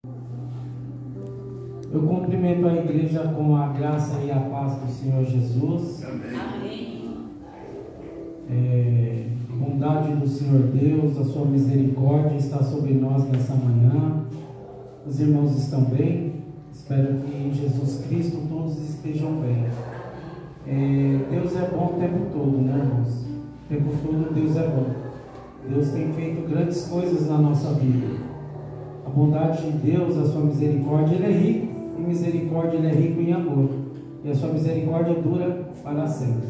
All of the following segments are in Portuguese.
Eu cumprimento a igreja com a graça e a paz do Senhor Jesus. Amém. A bondade do Senhor Deus, a sua misericórdia está sobre nós nessa manhã. Os irmãos estão bem? Espero que em Jesus Cristo todos estejam bem. Deus é bom o tempo todo, né, irmãos? O tempo todo Deus é bom. Deus tem feito grandes coisas na nossa vida. A bondade de Deus, a sua misericórdia, Ele é rico. Em misericórdia Ele é rico em amor. E a sua misericórdia dura para sempre.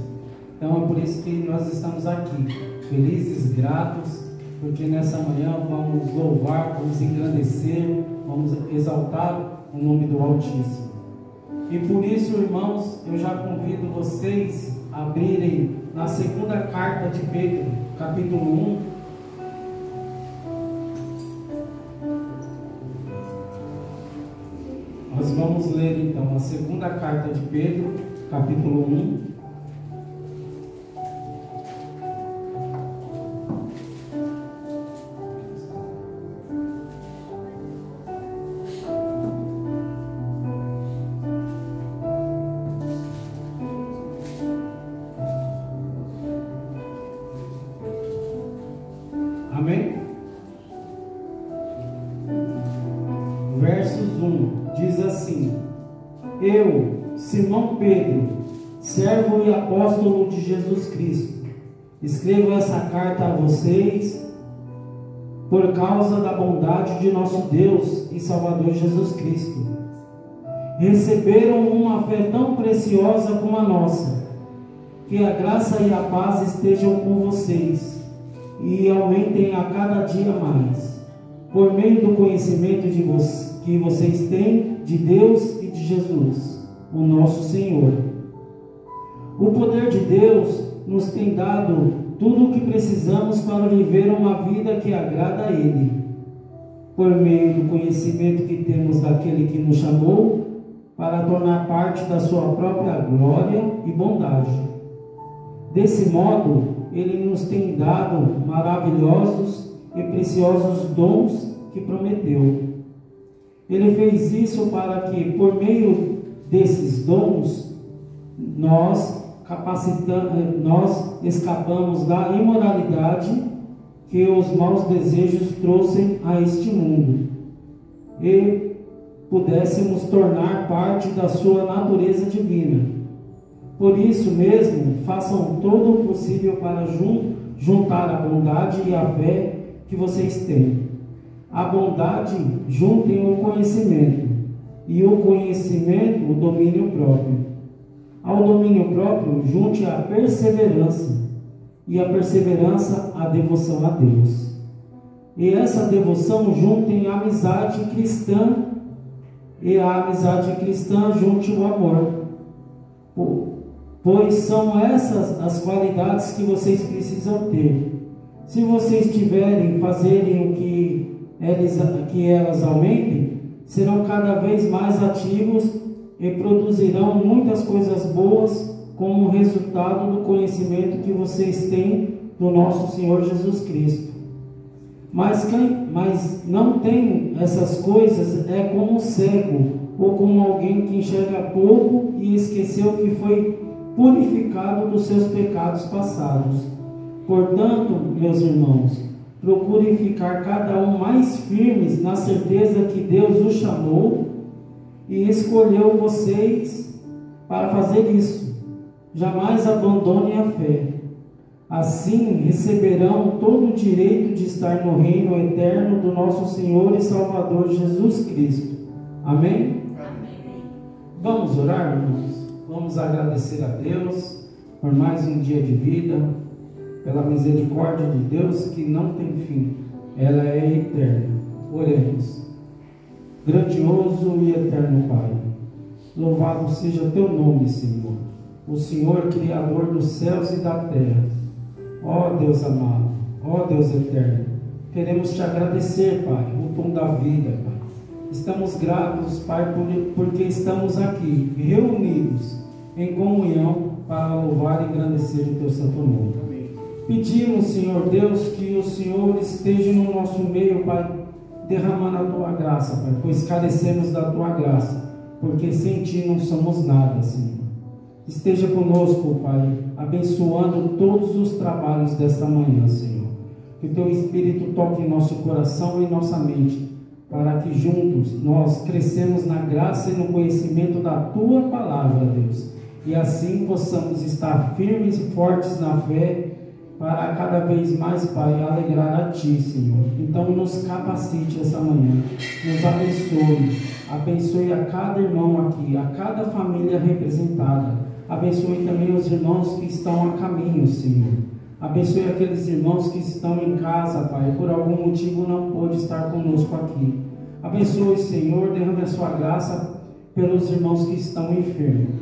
Então é por isso que nós estamos aqui, felizes, gratos, porque nessa manhã vamos louvar, vamos engrandecer, vamos exaltar o nome do Altíssimo. E por isso, irmãos, eu já convido vocês a abrirem na segunda carta de Pedro, capítulo 1. Nós vamos ler então a segunda carta de Pedro, capítulo 1. Amém? Versos 1 diz assim: Eu, Simão Pedro, servo e apóstolo de Jesus Cristo, escrevo essa carta a vocês por causa da bondade de nosso Deus e Salvador Jesus Cristo. Receberam uma fé tão preciosa como a nossa. Que a graça e a paz estejam com vocês e aumentem a cada dia mais, por meio do conhecimento que vocês têm de Deus e de Jesus, o nosso Senhor. O poder de Deus nos tem dado tudo o que precisamos para viver uma vida que agrada a Ele, por meio do conhecimento que temos daquele que nos chamou para tornar parte da sua própria glória e bondade. Desse modo, Ele nos tem dado maravilhosos e preciosos dons que prometeu. Ele fez isso para que, por meio desses dons, nós escapamos da imoralidade que os maus desejos trouxeram a este mundo e pudéssemos tornar parte da sua natureza divina. Por isso mesmo, façam todo o possível para juntar a bondade e a fé que vocês têm. A bondade juntem o conhecimento, e o conhecimento o domínio próprio. Ao domínio próprio junte a perseverança, e a perseverança a devoção a Deus. E essa devoção juntem a amizade cristã, e a amizade cristã junte o amor. Pois são essas as qualidades que vocês precisam ter. Se vocês fazerem o que elas aumentem, serão cada vez mais ativos e produzirão muitas coisas boas como resultado do conhecimento que vocês têm do nosso Senhor Jesus Cristo. Mas não tem essas coisas é como um cego ou como alguém que enxerga pouco e esqueceu que foi purificado dos seus pecados passados. Portanto, meus irmãos, procurem ficar cada um mais firmes na certeza que Deus os chamou e escolheu vocês para fazer isso. Jamais abandonem a fé. Assim receberão todo o direito de estar no reino eterno do nosso Senhor e Salvador Jesus Cristo. Amém? Amém. Vamos orar, irmãos? Vamos agradecer a Deus por mais um dia de vida, pela misericórdia de Deus que não tem fim, ela é eterna. Oremos. Grandioso e eterno Pai, louvado seja teu nome, Senhor, o Senhor Criador dos céus e da terra. Ó Deus amado, ó Deus eterno, queremos te agradecer, Pai, o dom da vida, Pai. Estamos gratos, Pai, porque estamos aqui, reunidos em comunhão para louvar e engrandecer o teu santo nome. Pedimos, Senhor Deus, que o Senhor esteja no nosso meio, Pai, derramando a tua graça, Pai, pois carecemos da tua graça, porque sem ti não somos nada, Senhor. Esteja conosco, Pai, abençoando todos os trabalhos desta manhã, Senhor. Que o teu Espírito toque em nosso coração e em nossa mente, para que juntos nós crescemos na graça e no conhecimento da tua palavra, Deus. E assim possamos estar firmes e fortes na fé, para cada vez mais, Pai, alegrar a Ti, Senhor. Então nos capacite essa manhã, nos abençoe a cada irmão aqui, a cada família representada. Abençoe também os irmãos que estão a caminho, Senhor. Abençoe aqueles irmãos que estão em casa, Pai, por algum motivo não pôde estar conosco aqui. Abençoe, Senhor, derrame a sua graça pelos irmãos que estão enfermos.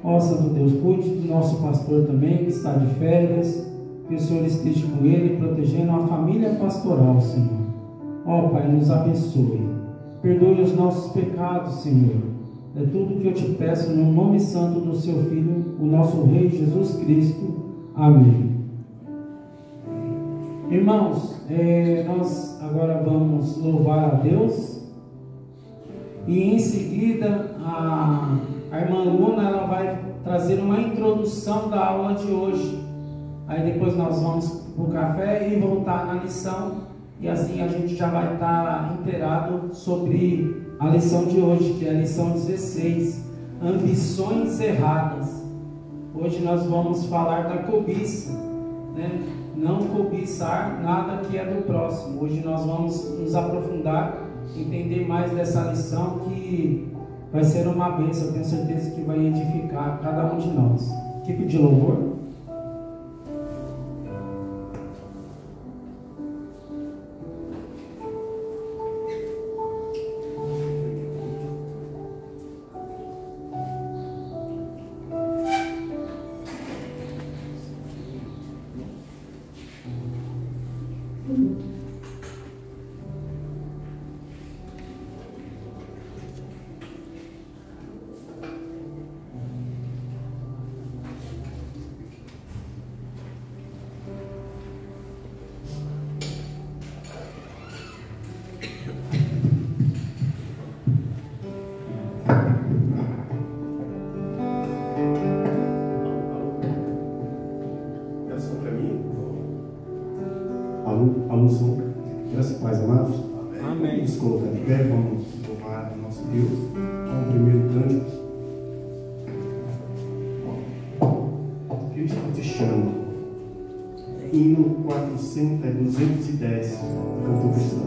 Ó Santo Deus, cuide do nosso pastor também, que está de férias. Que o Senhor esteja com ele, protegendo a família pastoral, Senhor. Ó Pai, nos abençoe. Perdoe os nossos pecados, Senhor. É tudo que eu te peço no nome santo do seu Filho, o nosso Rei Jesus Cristo. Amém. Irmãos, nós agora vamos louvar a Deus. E em seguida, a irmã Luna ela vai trazer uma introdução da aula de hoje. Aí depois nós vamos para o café e voltar na lição. E assim a gente já vai estar inteirado sobre a lição de hoje, que é a lição 16, ambições erradas. Hoje nós vamos falar da cobiça, né? Não cobiçar nada que é do próximo. Hoje nós vamos nos aprofundar, entender mais dessa lição, que vai ser uma bênção. Eu tenho certeza que vai edificar cada um de nós. Equipe de louvor. Alô, som. Graças e paz, amados. Amém. Vamos colocar de pé, vamos louvar o nosso Deus com o primeiro cântico. Cristo te chama. Hino 210, cantor cristão.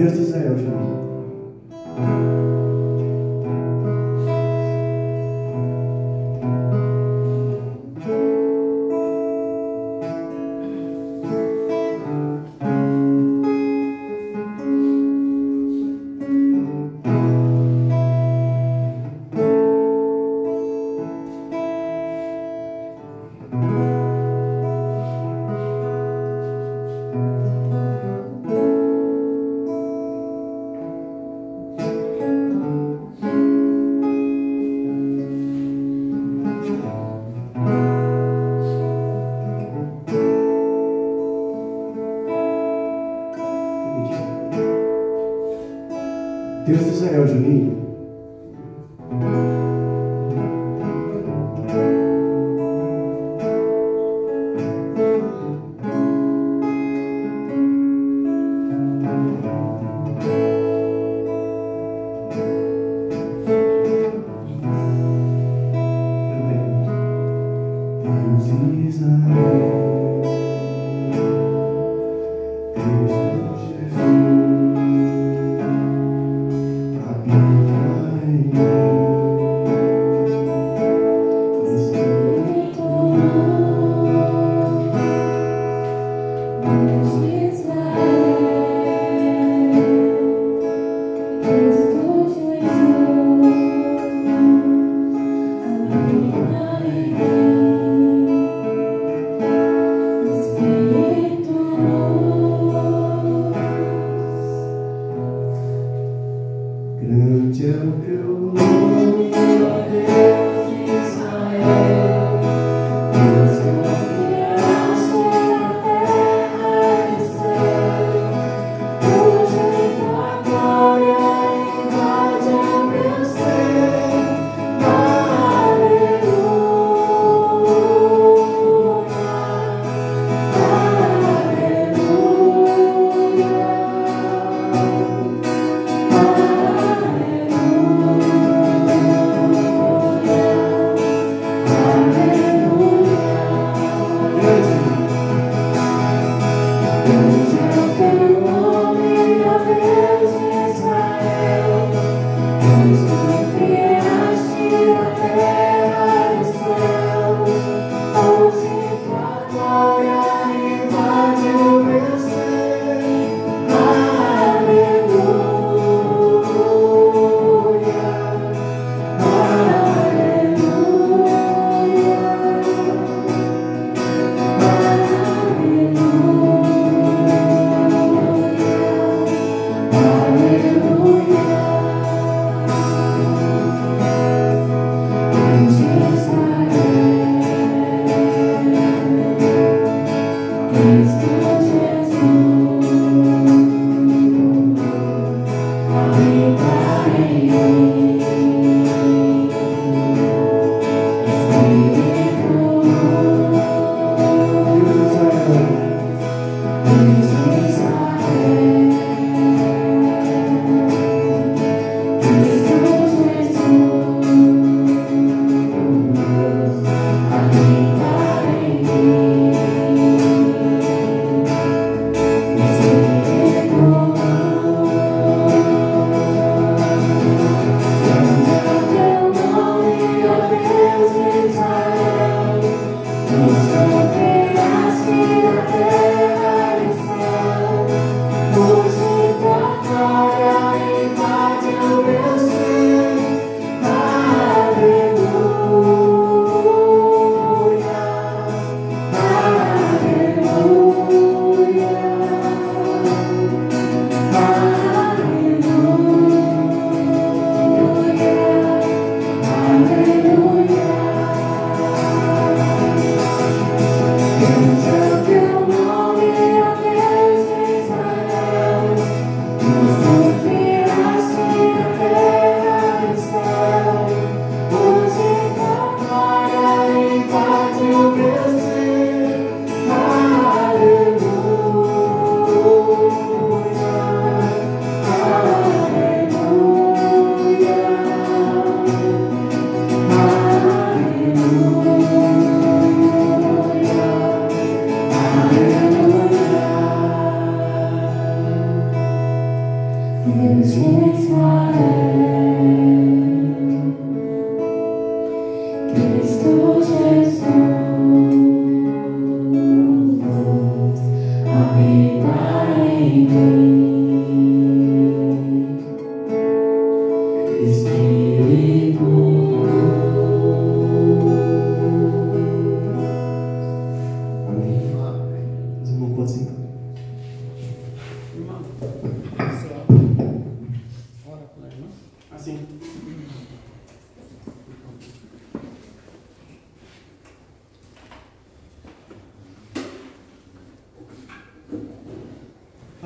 Deus de Israel, Juninho. Deus de Israel, Juninho. Deus de Israel. Grande é o teu nome, ó Deus de Israel. Deus que criaste a terra e o céu, hoje tua glória invade o meu ser. Aleluia,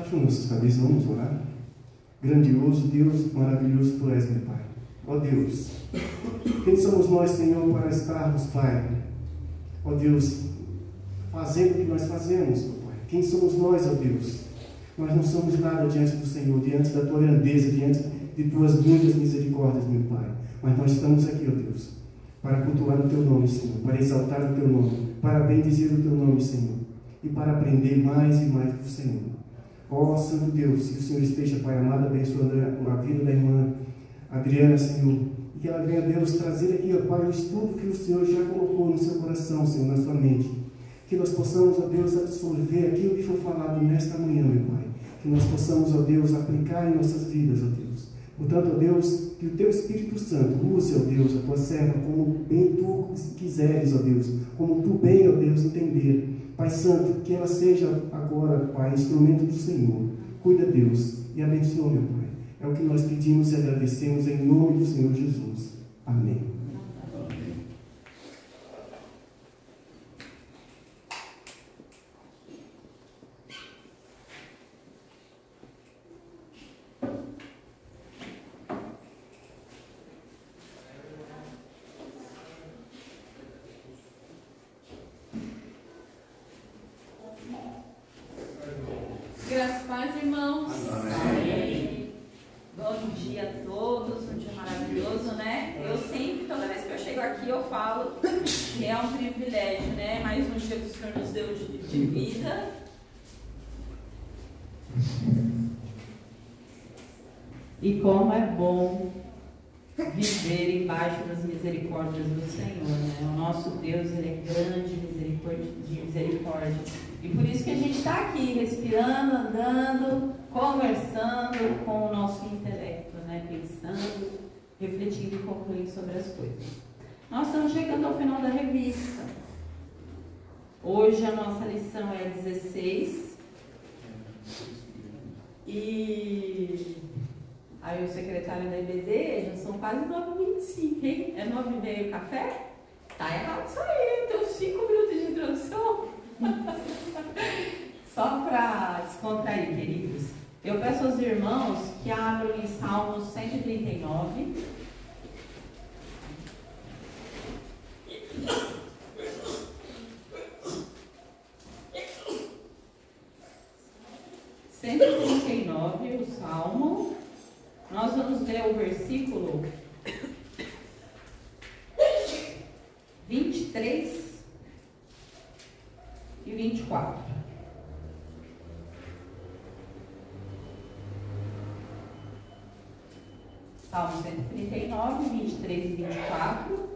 Baixem nossas cabeças, vamos orar. Grandioso Deus, maravilhoso Tu és, meu Pai. Ó Deus, quem somos nós, Senhor, para estarmos, Pai? Ó Deus, fazendo o que nós fazemos, meu Pai. Quem somos nós, ó Deus? Nós não somos nada diante do Senhor, diante da Tua grandeza, diante de Tuas muitas misericórdias, meu Pai. Mas nós estamos aqui, ó Deus, para cultuar o Teu nome, Senhor, para exaltar o Teu nome, para bendizer o Teu nome, Senhor, e para aprender mais e mais do Senhor. Ó Santo Deus, que o Senhor esteja, Pai amado, abençoando a vida da irmã Adriana, Senhor, e que ela venha, Deus, trazer aqui, ó Pai, o estudo que o Senhor já colocou no seu coração, Senhor, na sua mente. Que nós possamos, ó Deus, absorver aquilo que foi falado nesta manhã, meu Pai. Que nós possamos, ó Deus, aplicar em nossas vidas, ó Deus. Portanto, ó Deus, que o Teu Espírito Santo use, ó Deus, a Tua serva como bem Tu quiseres, ó Deus, como Tu bem, ó Deus, entender. Pai Santo, que ela seja agora, Pai, instrumento do Senhor. Cuida, Deus, e abençoa, meu Pai. É o que nós pedimos e agradecemos em nome do Senhor Jesus. Amém. Graças a Deus, irmãos. Amém. Bom dia a todos, um dia maravilhoso, né? Eu sempre, toda vez que eu chego aqui, eu falo que é um privilégio, né? Mais um dia que o Senhor nos deu de vida. E como é bom viver embaixo das misericórdias do Senhor, né? O nosso Deus, Ele é grande de misericórdia. E por isso que a gente está aqui, respirando, andando, conversando com o nosso intelecto, né? Pensando, refletindo e concluindo sobre as coisas. Nós estamos chegando ao final da revista. Hoje a nossa lição é 16. E aí o secretário da IBD, já são quase 9h25, hein? É 9h30 o café? Tá errado isso aí, tem uns 5 minutos de introdução. Só para descontrair, queridos, eu peço aos irmãos que abram em Salmos 139. O Salmo. Nós vamos ler o versículo 23 e 24. Salmo 139, 23 e 24.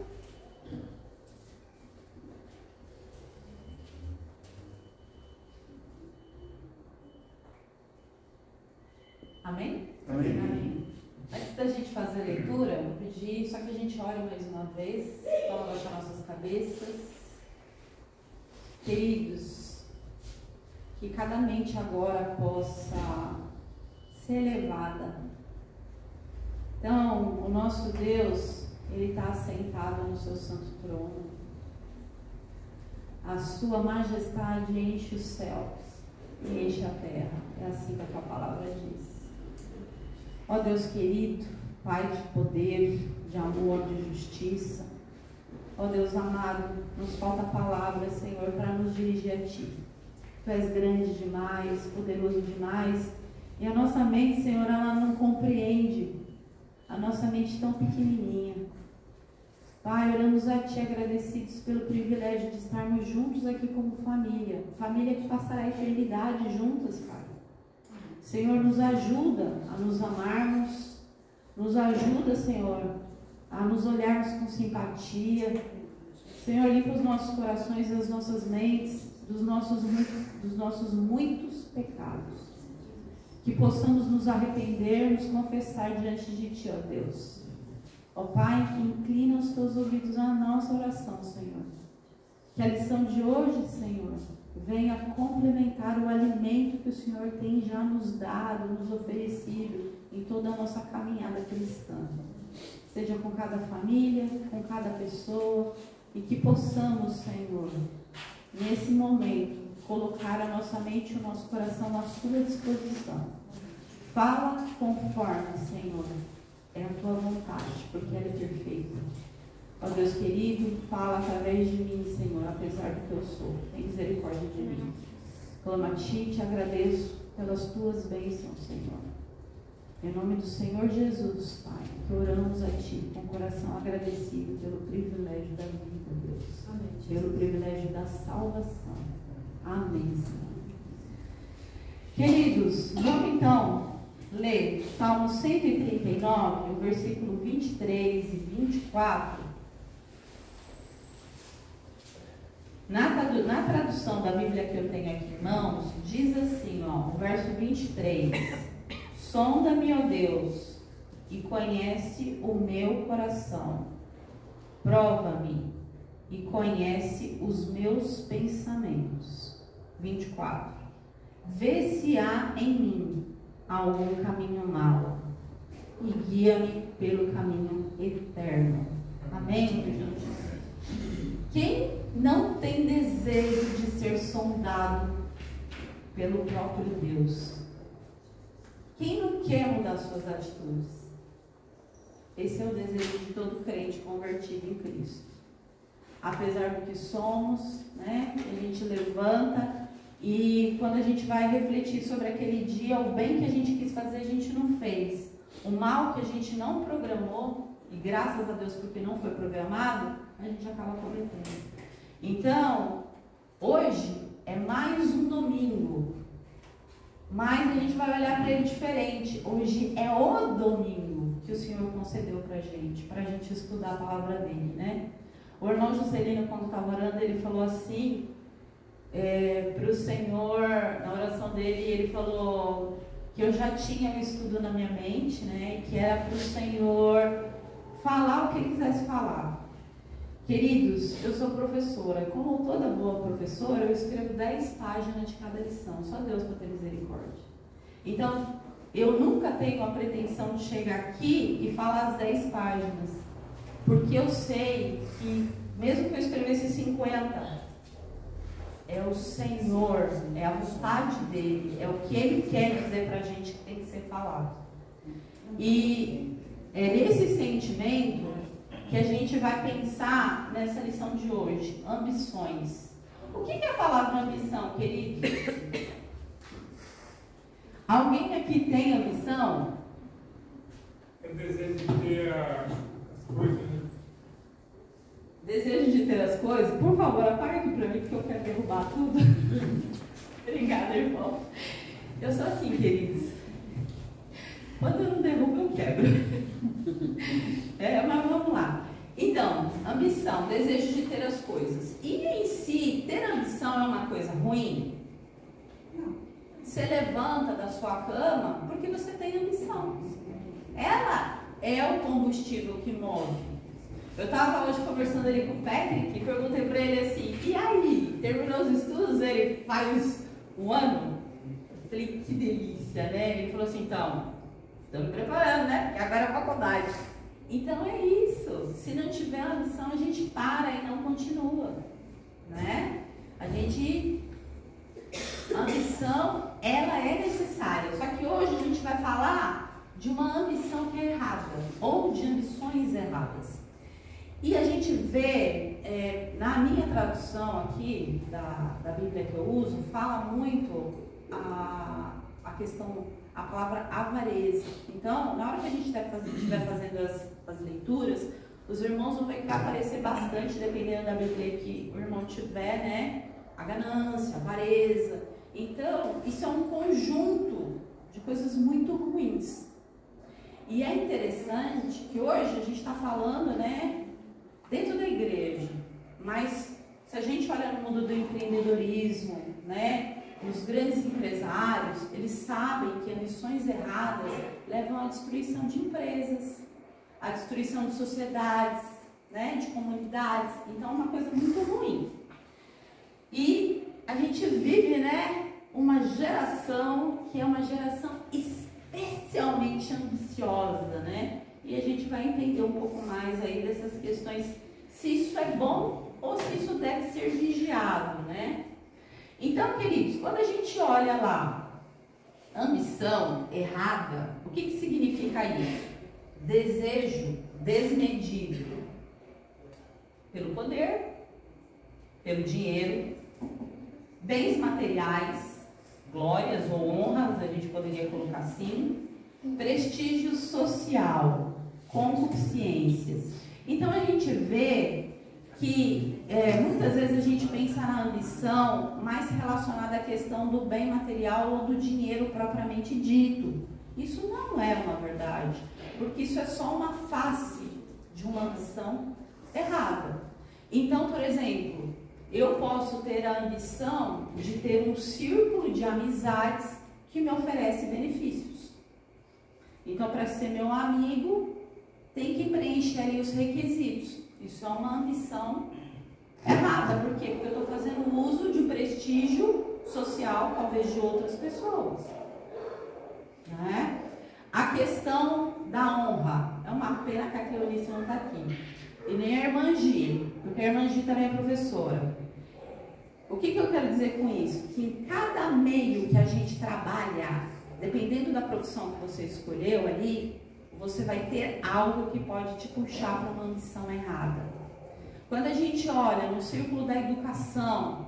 Amém? Amém. Amém. Antes da gente fazer a leitura, eu vou pedir só que a gente ore mais uma vez. Vamos abaixar nossas cabeças. Queridos, que cada mente agora possa ser elevada. Então, o nosso Deus, Ele está assentado no seu santo trono. A sua majestade enche os céus e enche a terra. É assim que a tua palavra diz. Ó Deus querido, Pai de poder, de amor, de justiça. Ó Deus amado, nos falta palavras, Senhor, para nos dirigir a Ti. Tu és grande demais, poderoso demais. E a nossa mente, Senhor, ela não compreende. A nossa mente tão pequenininha. Pai, oramos a Ti agradecidos pelo privilégio de estarmos juntos aqui como família. Família que passará a eternidade juntas, Pai. Senhor, nos ajuda a nos amarmos. Nos ajuda, Senhor, a nos olharmos com simpatia. Senhor, limpa os nossos corações e as nossas mentes dos nossos muitos pecados. Que possamos nos arrepender, nos confessar diante de Ti, ó Deus. Ó Pai, inclina os Teus ouvidos à nossa oração, Senhor. Que a lição de hoje, Senhor, venha complementar o alimento que o Senhor tem já nos dado, nos oferecido em toda a nossa caminhada cristã. Seja com cada família, com cada pessoa, e que possamos, Senhor, nesse momento, colocar a nossa mente e o nosso coração à sua disposição. Fala conforme, Senhor, é a tua vontade, porque ela é perfeita. Ó Deus querido, fala através de mim, Senhor, apesar do que eu sou. Tem misericórdia de mim. Clamo a Ti, te agradeço pelas Tuas bênçãos, Senhor. Em nome do Senhor Jesus, Pai, que oramos a Ti com o coração agradecido pelo privilégio da vida, Deus. Amém. Pelo privilégio da salvação. Amém, Senhor. Queridos, vamos então ler Salmo 139, o versículo 23 e 24. Na tradução da Bíblia que eu tenho aqui em mãos, diz assim, ó, o verso 23. Sonda-me, ó Deus, e conhece o meu coração. Prova-me e conhece os meus pensamentos. 24. Vê se há em mim algum caminho mau e guia-me pelo caminho eterno. Amém, gente? Quem não tem desejo de ser sondado pelo próprio Deus? Quem não quer mudar suas atitudes? Esse é o desejo de todo crente convertido em Cristo. Apesar do que somos, né? A gente levanta e quando a gente vai refletir sobre aquele dia, o bem que a gente quis fazer, a gente não fez. O mal que a gente não programou, e graças a Deus porque não foi programado, a gente acaba cometendo. Então, hoje é mais um domingo, mas a gente vai olhar para ele diferente. Hoje é o domingo que o Senhor concedeu para a gente estudar a palavra dele, né? O irmão Juscelino, quando estava orando, ele falou assim, para o Senhor, na oração dele, ele falou que eu já tinha o estudo na minha mente, né? Que era para o Senhor falar o que ele quisesse falar. Queridos, eu sou professora, como toda boa professora, eu escrevo 10 páginas de cada lição, só Deus para ter misericórdia. Então, eu nunca tenho a pretensão de chegar aqui e falar as 10 páginas, porque eu sei que, mesmo que eu escrevesse 50, é o Senhor, é a vontade dele, é o que ele quer dizer para a gente que tem que ser falado. E é nesse sentimento que a gente vai pensar nessa lição de hoje, ambições. O que é a palavra ambição, querido? Alguém aqui tem ambição? É o desejo de ter as coisas, né? Desejo de ter as coisas? Por favor, apaga aqui pra mim, porque eu quero derrubar tudo. Obrigada, irmão. Eu sou assim, queridos. Quando eu não derrubo, eu quebro. Mas vamos lá. Então, ambição, desejo de ter as coisas. E em si, ter ambição é uma coisa ruim? Não. Você levanta da sua cama porque você tem ambição. Ela é o combustível que move. Eu estava hoje conversando ali com o Patrick e perguntei para ele assim, e aí, terminou os estudos? Ele faz um ano? Eu falei, que delícia, né? Ele falou assim, então, estamos me preparando, né? Porque agora é a faculdade. Então é isso. Se não tiver ambição, a gente para e não continua, né? A ambição, ela é necessária. Só que hoje a gente vai falar de uma ambição que é errada, ou de ambições erradas. E a gente vê, na minha tradução aqui, da Bíblia que eu uso, fala muito a questão, a palavra avareza. Então, na hora que a gente estiver fazendo as leituras, os irmãos vão ver que vai aparecer bastante, dependendo da Bíblia que o irmão tiver, né? A ganância, a avareza. Então, isso é um conjunto de coisas muito ruins. E é interessante que hoje a gente está falando, né? Dentro da igreja, mas se a gente olha no mundo do empreendedorismo, né, os grandes empresários, eles sabem que ambições erradas levam à destruição de empresas, à destruição de sociedades, né, de comunidades. Então é uma coisa muito ruim. E a gente vive, né, uma geração que é uma geração especialmente ambiciosa, né? E a gente vai entender um pouco mais aí dessas questões, se isso é bom ou se isso deve ser vigiado, né? Então, queridos, quando a gente olha lá, ambição errada, o que significa isso? Desejo desmedido pelo poder, pelo dinheiro, bens materiais, glórias ou honras, a gente poderia colocar assim, prestígio social, concupiscências. Então a gente vê que muitas vezes a gente pensa na ambição mais relacionada à questão do bem material ou do dinheiro propriamente dito. Isso não é uma verdade, porque isso é só uma face de uma ambição errada. Então, por exemplo, eu posso ter a ambição de ter um círculo de amizades que me oferece benefícios. Então, para ser meu amigo, tem que preencher ali os requisitos. Isso é uma ambição errada. Por quê? Porque eu estou fazendo uso de prestígio social, talvez de outras pessoas. Né? A questão da honra. É uma pena que a Cleonice não está aqui. E nem a irmã Gi, porque a irmã Gi também é professora. O que eu quero dizer com isso? Que em cada meio que a gente trabalha, dependendo da profissão que você escolheu ali, você vai ter algo que pode te puxar para uma ambição errada. Quando a gente olha no círculo da educação,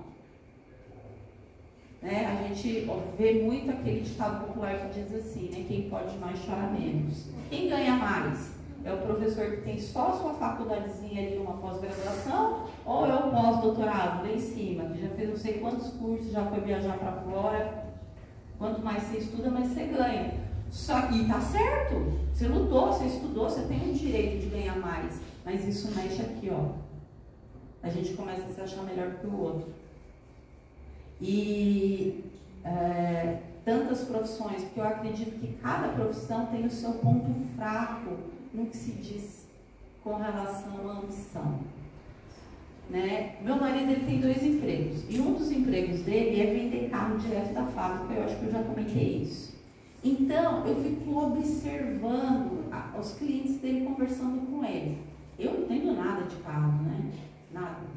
né, a gente vê muito aquele ditado popular que diz assim, né, quem pode mais chora menos. Quem ganha mais? É o professor que tem só a sua faculdadezinha ali, uma pós-graduação, ou é o pós-doutorado lá em cima, que já fez não sei quantos cursos, já foi viajar para fora. Quanto mais você estuda, mais você ganha. Só que tá certo, você lutou, você estudou, você tem o direito de ganhar mais. Mas isso mexe aqui, ó. A gente começa a se achar melhor que o outro. E tantas profissões, porque eu acredito que cada profissão tem o seu ponto fraco no que se diz com relação à ambição. Né? Meu marido ele tem 2 empregos, e um dos empregos dele é vender carro direto da fábrica. Eu acho que eu já comentei isso. Então eu fico observando os clientes dele, conversando com ele. Eu não entendo nada de carro, né? Nada.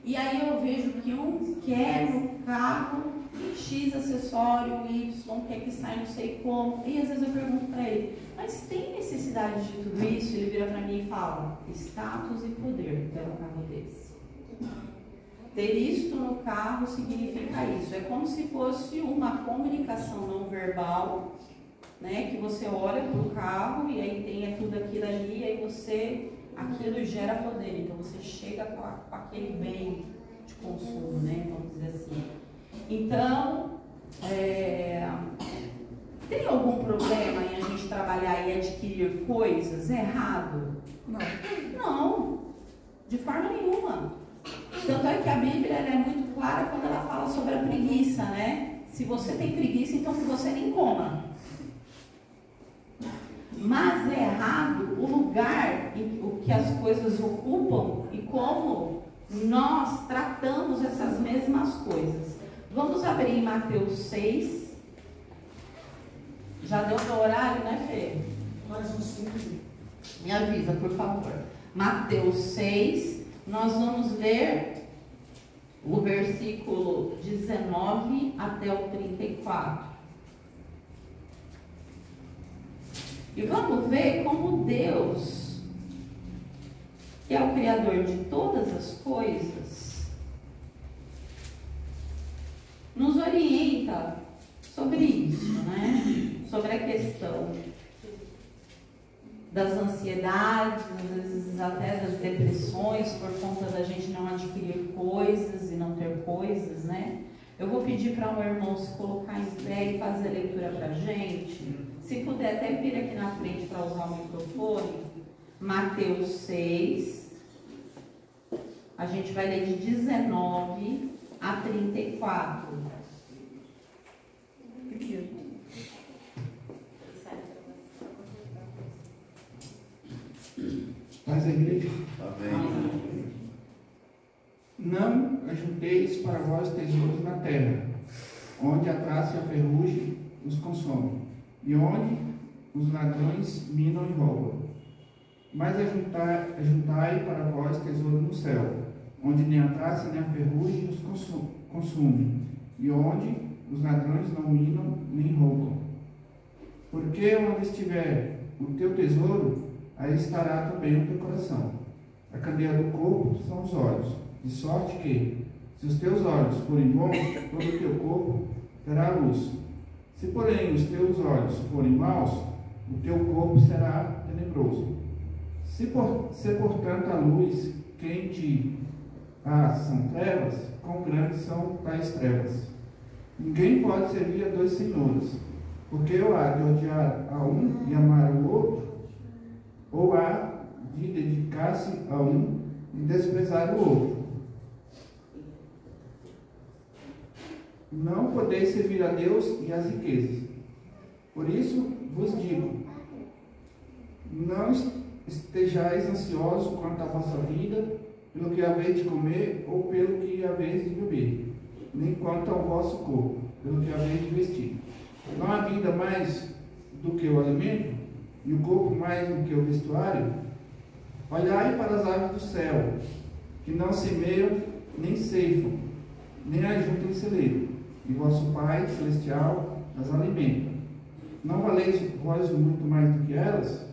E aí eu vejo que um quer no carro X acessório, Y, quer que saia não sei como. E às vezes eu pergunto para ele, mas tem necessidade de tudo isso? Ele vira para mim e fala, status e poder, quero um carro desse. Ter isto no carro significa isso. É como se fosse uma comunicação não verbal, né? Que você olha para o carro e aí tem tudo aquilo ali, e aí aquilo gera poder. Então você chega com aquele bem de consumo, né? Vamos dizer assim. Então, tem algum problema em a gente trabalhar e adquirir coisas? É errado? Não, de forma nenhuma. Tanto é que a Bíblia ela é muito clara quando ela fala sobre a preguiça, né? Se você tem preguiça, então que você nem coma. Mas é errado o lugar em que as coisas ocupam e como nós tratamos essas mesmas coisas. Vamos abrir em Mateus 6. Já deu no horário, né, Fê? Mais um 5. Me avisa, por favor. Mateus 6, nós vamos ler o versículo 19 até o 34. E vamos ver como Deus, que é o Criador de todas as coisas, nos orienta sobre isso, né? Sobre a questão das ansiedades, às vezes até das depressões, por conta da gente não adquirir coisas e não ter coisas, né? Eu vou pedir para um irmão se colocar em pé e fazer a leitura para a gente. Se puder até vir aqui na frente para usar o microfone. Mateus 6. A gente vai ler de 19 a 34. Paz da igreja. Amém. Não ajunteis para vós tesouros na terra, onde a traça e a ferrugem os consomem, e onde os ladrões minam e roubam. Mas ajuntai para vós tesouro no céu, onde nem a traça nem a ferrugem os consumem, e onde os ladrões não minam nem roubam. Porque onde estiver o teu tesouro, aí estará também o teu coração. A candeia do corpo são os olhos, de sorte que, se os teus olhos forem bons, todo o teu corpo terá luz. Se, porém, os teus olhos forem maus, o teu corpo será tenebroso. Se, portanto, a luz que em ti são trevas, quão grandes são tais trevas. Ninguém pode servir a dois senhores, porque ou há de odiar a um e amar o outro, ou há de dedicar-se a um e desprezar o outro. Não podeis servir a Deus e às riquezas. Por isso vos digo, não estejais ansiosos quanto à vossa vida, pelo que haveis de comer ou pelo que haveis de beber, nem quanto ao vosso corpo, pelo que haveis de vestir. Não há vida mais do que o alimento, e o corpo mais do que o vestuário? Olhai para as aves do céu, que não semeiam, nem ceifam, nem ajuntam em celeiro, e vosso Pai Celestial as alimenta. Não valeis vós muito mais do que elas?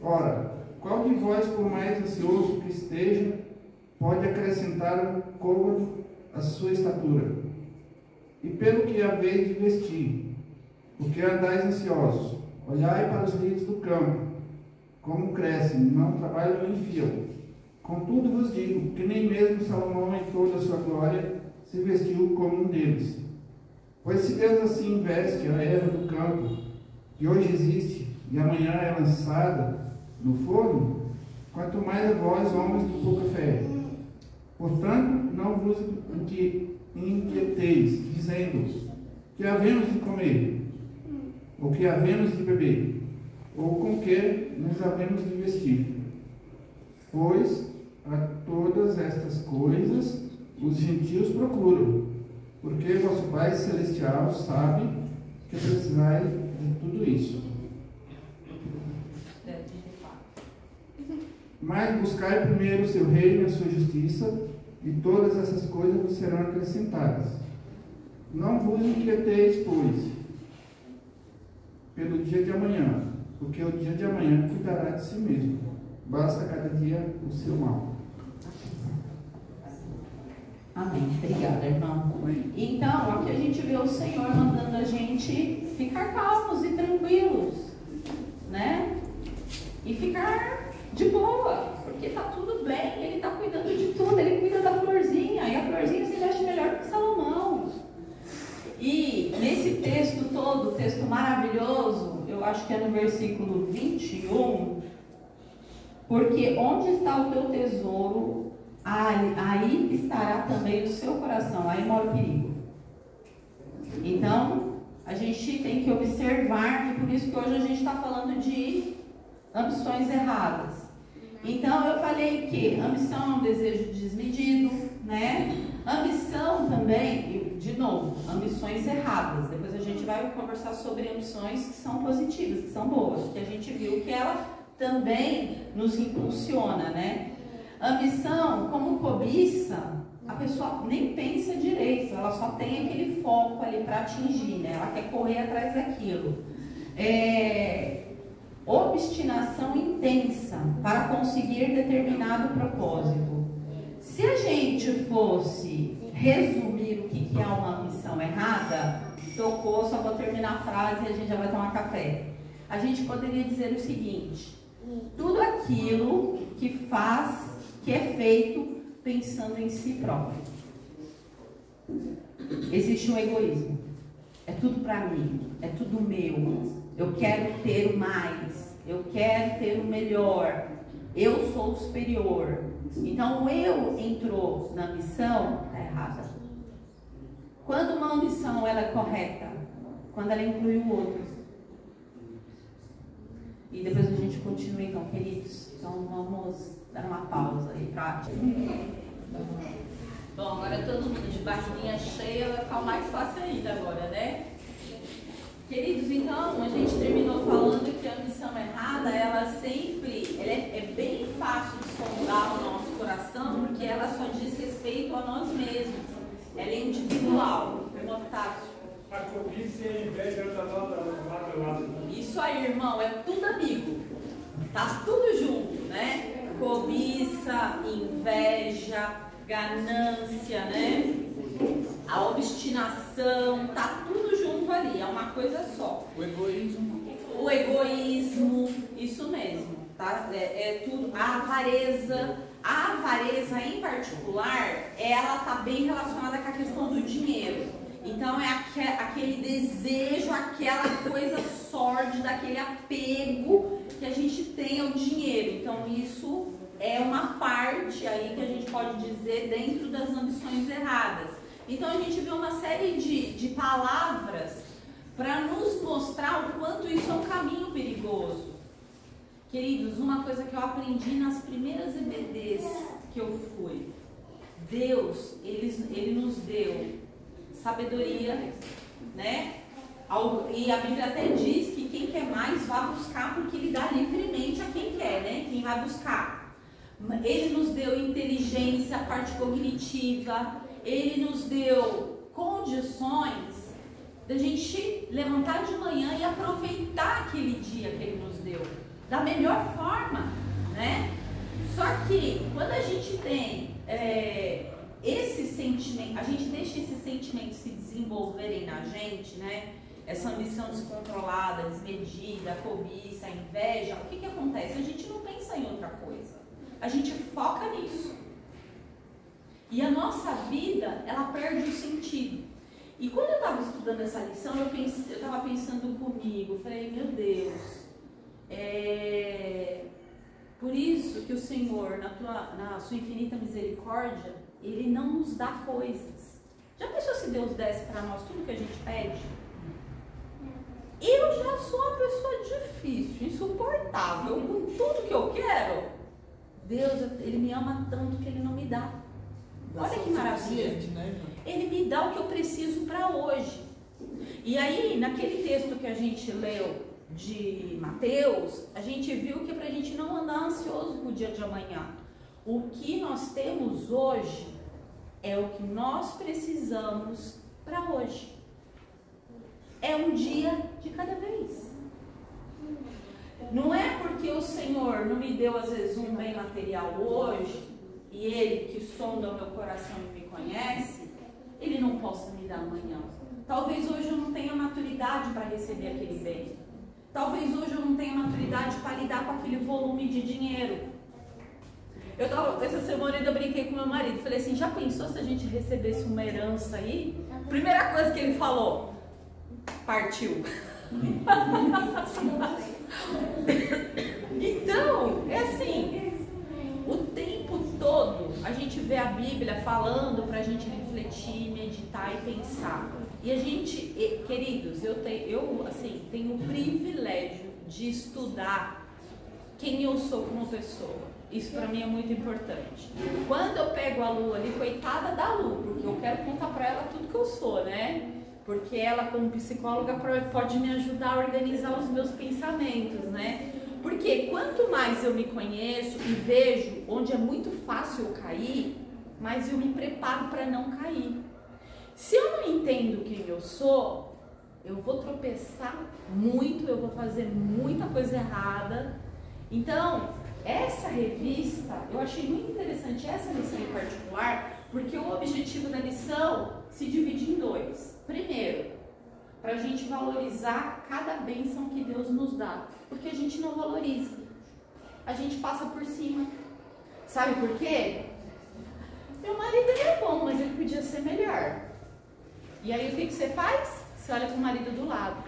Ora, qual de vós, por mais ansioso que esteja, pode acrescentar um côvado à sua estatura? E pelo que haveis de vestir, porque andais ansiosos? Olhai para os lírios do campo, como crescem, não trabalham nem fiam. Contudo vos digo que nem mesmo Salomão, em toda a sua glória, se vestiu como um deles. Pois se Deus assim veste a erva do campo, que hoje existe e amanhã é lançada no forno, quanto mais a vós, homens de pouca fé. Portanto, não vos inquieteis, dizendo: que havemos de comer, ou que havemos de beber, ou com que nos havemos de vestir. Pois a todas estas coisas os gentios procuram, porque vosso Pai Celestial sabe que precisais de tudo isso. Mas buscai primeiro o seu reino e a sua justiça, e todas essas coisas vos serão acrescentadas. Não vos inquieteis, pois, pelo dia de amanhã, porque o dia de amanhã cuidará de si mesmo. Basta cada dia o seu mal. Amém. Obrigada, irmão. Então, aqui a gente vê o Senhor mandando a gente ficar calmos e tranquilos, né? E ficar de boa, porque tá tudo bem, ele tá cuidando de tudo, ele cuida da florzinha, e a florzinha se veste melhor que Salomão. E nesse texto todo, texto maravilhoso, eu acho que é no versículo 21, porque onde está o teu tesouro, aí estará também o seu coração, aí mora o perigo. Então, a gente tem que observar, e por isso que hoje a gente está falando de ambições erradas. Então, eu falei que ambição é um desejo desmedido, né? Ambição também, de novo, ambições erradas. Depois a gente vai conversar sobre ambições que são positivas, que são boas, que a gente viu que ela também nos impulsiona, né? Ambição, como cobiça, a pessoa nem pensa direito, ela só tem aquele foco ali para atingir, né? Ela quer correr atrás daquilo. Obstinação intensa para conseguir determinado propósito. Se a gente fosse resumir o que é uma ambição errada, tocou, só vou terminar a frase e a gente já vai tomar café. A gente poderia dizer o seguinte: tudo aquilo que é feito pensando em si próprio. Existe um egoísmo. É tudo para mim, é tudo meu. Eu quero ter mais, eu quero ter o melhor. Eu sou o superior. Então o eu entrou na ambição, está errada. Quando uma ambição ela é correta, quando ela inclui o outro. E depois a gente continua então, queridos. Então vamos dar uma pausa aí prática. Bom, agora todo mundo de barriguinha cheia, vai ficar mais fácil ainda agora, né? Queridos, então, a gente terminou falando que a ambição errada, ela é bem fácil de sondar o nosso coração, porque ela só diz respeito a nós mesmos. Ela é individual. irmão Tássio. A cobiça e a inveja andam lado a lado. Isso aí, irmão, é tudo amigo. Tá tudo junto, né? Cobiça, inveja, ganância, né? A obstinação, tá tudo junto ali, é uma coisa só. O egoísmo. O egoísmo, isso mesmo, tá? É tudo. A avareza em particular, ela tá bem relacionada com a questão do dinheiro. Então é aquele desejo, aquela coisa sórdida, aquele apego que a gente tem ao dinheiro. Então isso é uma parte aí que a gente pode dizer dentro das ambições erradas. Então a gente vê uma série de palavras para nos mostrar o quanto isso é um caminho perigoso. Queridos, uma coisa que eu aprendi nas primeiras EBDs que eu fui, Deus, Ele nos deu sabedoria, né? E a Bíblia até diz que quem quer mais vá buscar, porque Ele dá livremente a quem quer, né? Quem vai buscar. Ele nos deu inteligência, parte cognitiva, Ele nos deu condições da gente levantar de manhã e aproveitar aquele dia que Ele nos deu da melhor forma, né? Só que quando a gente tem esse sentimento, a gente deixa esses sentimentos se desenvolverem na gente, né? Essa ambição descontrolada, desmedida, a cobiça, a inveja, o que acontece? A gente não pensa em outra coisa, a gente foca nisso. E a nossa vida, ela perde o sentido. E quando eu estava estudando essa lição, eu estava pensando comigo, falei, meu Deus, por isso que o Senhor, na sua infinita misericórdia, Ele não nos dá coisas. Já pensou se Deus desse para nós tudo que a gente pede? Eu já sou uma pessoa difícil, insuportável, com tudo que eu quero. Deus, Ele me ama tanto que Ele não me dá. Olha que maravilha. Né? Ele me dá o que eu preciso para hoje. E aí, naquele texto que a gente leu de Mateus, a gente viu que é para a gente não andar ansioso pro dia de amanhã. O que nós temos hoje é o que nós precisamos para hoje. É um dia de cada vez. Não é porque o Senhor não me deu às vezes um bem material hoje, e Ele que sonda o meu coração e me conhece, Ele não possa me dar amanhã. Talvez hoje eu não tenha maturidade para receber aquele bem. Talvez hoje eu não tenha maturidade para lidar com aquele volume de dinheiro. Essa semana eu brinquei com meu marido, falei assim, já pensou se a gente recebesse uma herança aí? Primeira coisa que ele falou, partiu. Então, é assim, o tempo todo a gente vê a Bíblia falando para a gente refletir, meditar e pensar. E a gente, queridos, eu tenho o privilégio de estudar quem eu sou como pessoa. Isso para mim é muito importante. Quando eu pego a Lu ali, coitada da Lu, porque eu quero contar para ela tudo que eu sou, né? Porque ela, como psicóloga, pode me ajudar a organizar os meus pensamentos, né? Porque quanto mais eu me conheço e vejo onde é muito fácil eu cair, mais eu me preparo para não cair. Se eu não entendo quem eu sou, eu vou tropeçar muito, eu vou fazer muita coisa errada. Então, essa revista, eu achei muito interessante essa lição em particular, porque o objetivo da lição se divide em dois. Primeiro, para a gente valorizar cada bênção que Deus nos dá, porque a gente não valoriza, a gente passa por cima. Sabe por quê? Meu marido é bom, mas ele podia ser melhor. E aí o que você faz? Você olha para o marido do lado.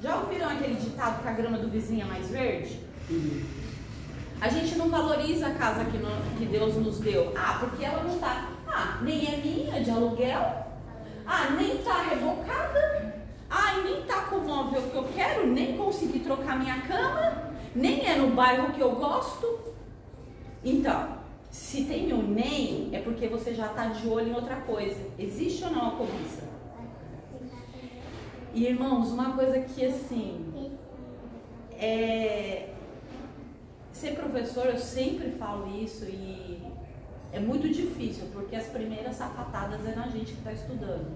Já ouviram aquele ditado que a grama do vizinho é mais verde? A gente não valoriza a casa que Deus nos deu. Ah, porque ela não tá. Ah, nem é minha, é de aluguel. Ah, nem tá rebocada. Ah, e nem tá com o móvel que eu quero, nem consegui trocar minha cama, nem é no bairro que eu gosto. Então, se tem um nem, é porque você já tá de olho em outra coisa. Existe ou não a cobiça? E irmãos, uma coisa que assim, ser professor, eu sempre falo isso e É muito difícil, porque as primeiras sapatadas é na gente que está estudando.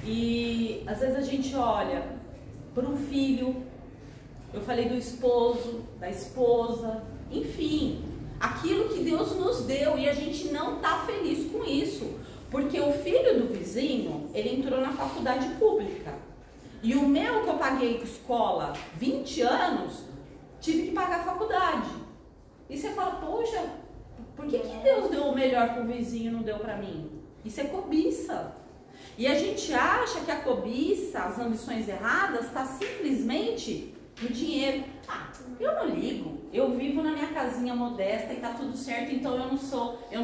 E às vezes a gente olha para um filho, eu falei do esposo, da esposa, enfim, aquilo que Deus nos deu e a gente não está feliz com isso. Porque o filho do vizinho, ele entrou na faculdade pública. E o meu, que eu paguei escola 20 anos, tive que pagar a faculdade. E você fala, poxa, por que Deus deu o melhor para o vizinho e não deu para mim? Isso é cobiça. E a gente acha que a cobiça, as ambições erradas, está simplesmente no dinheiro. Ah, eu não ligo, eu vivo na minha casinha modesta e tá tudo certo, então eu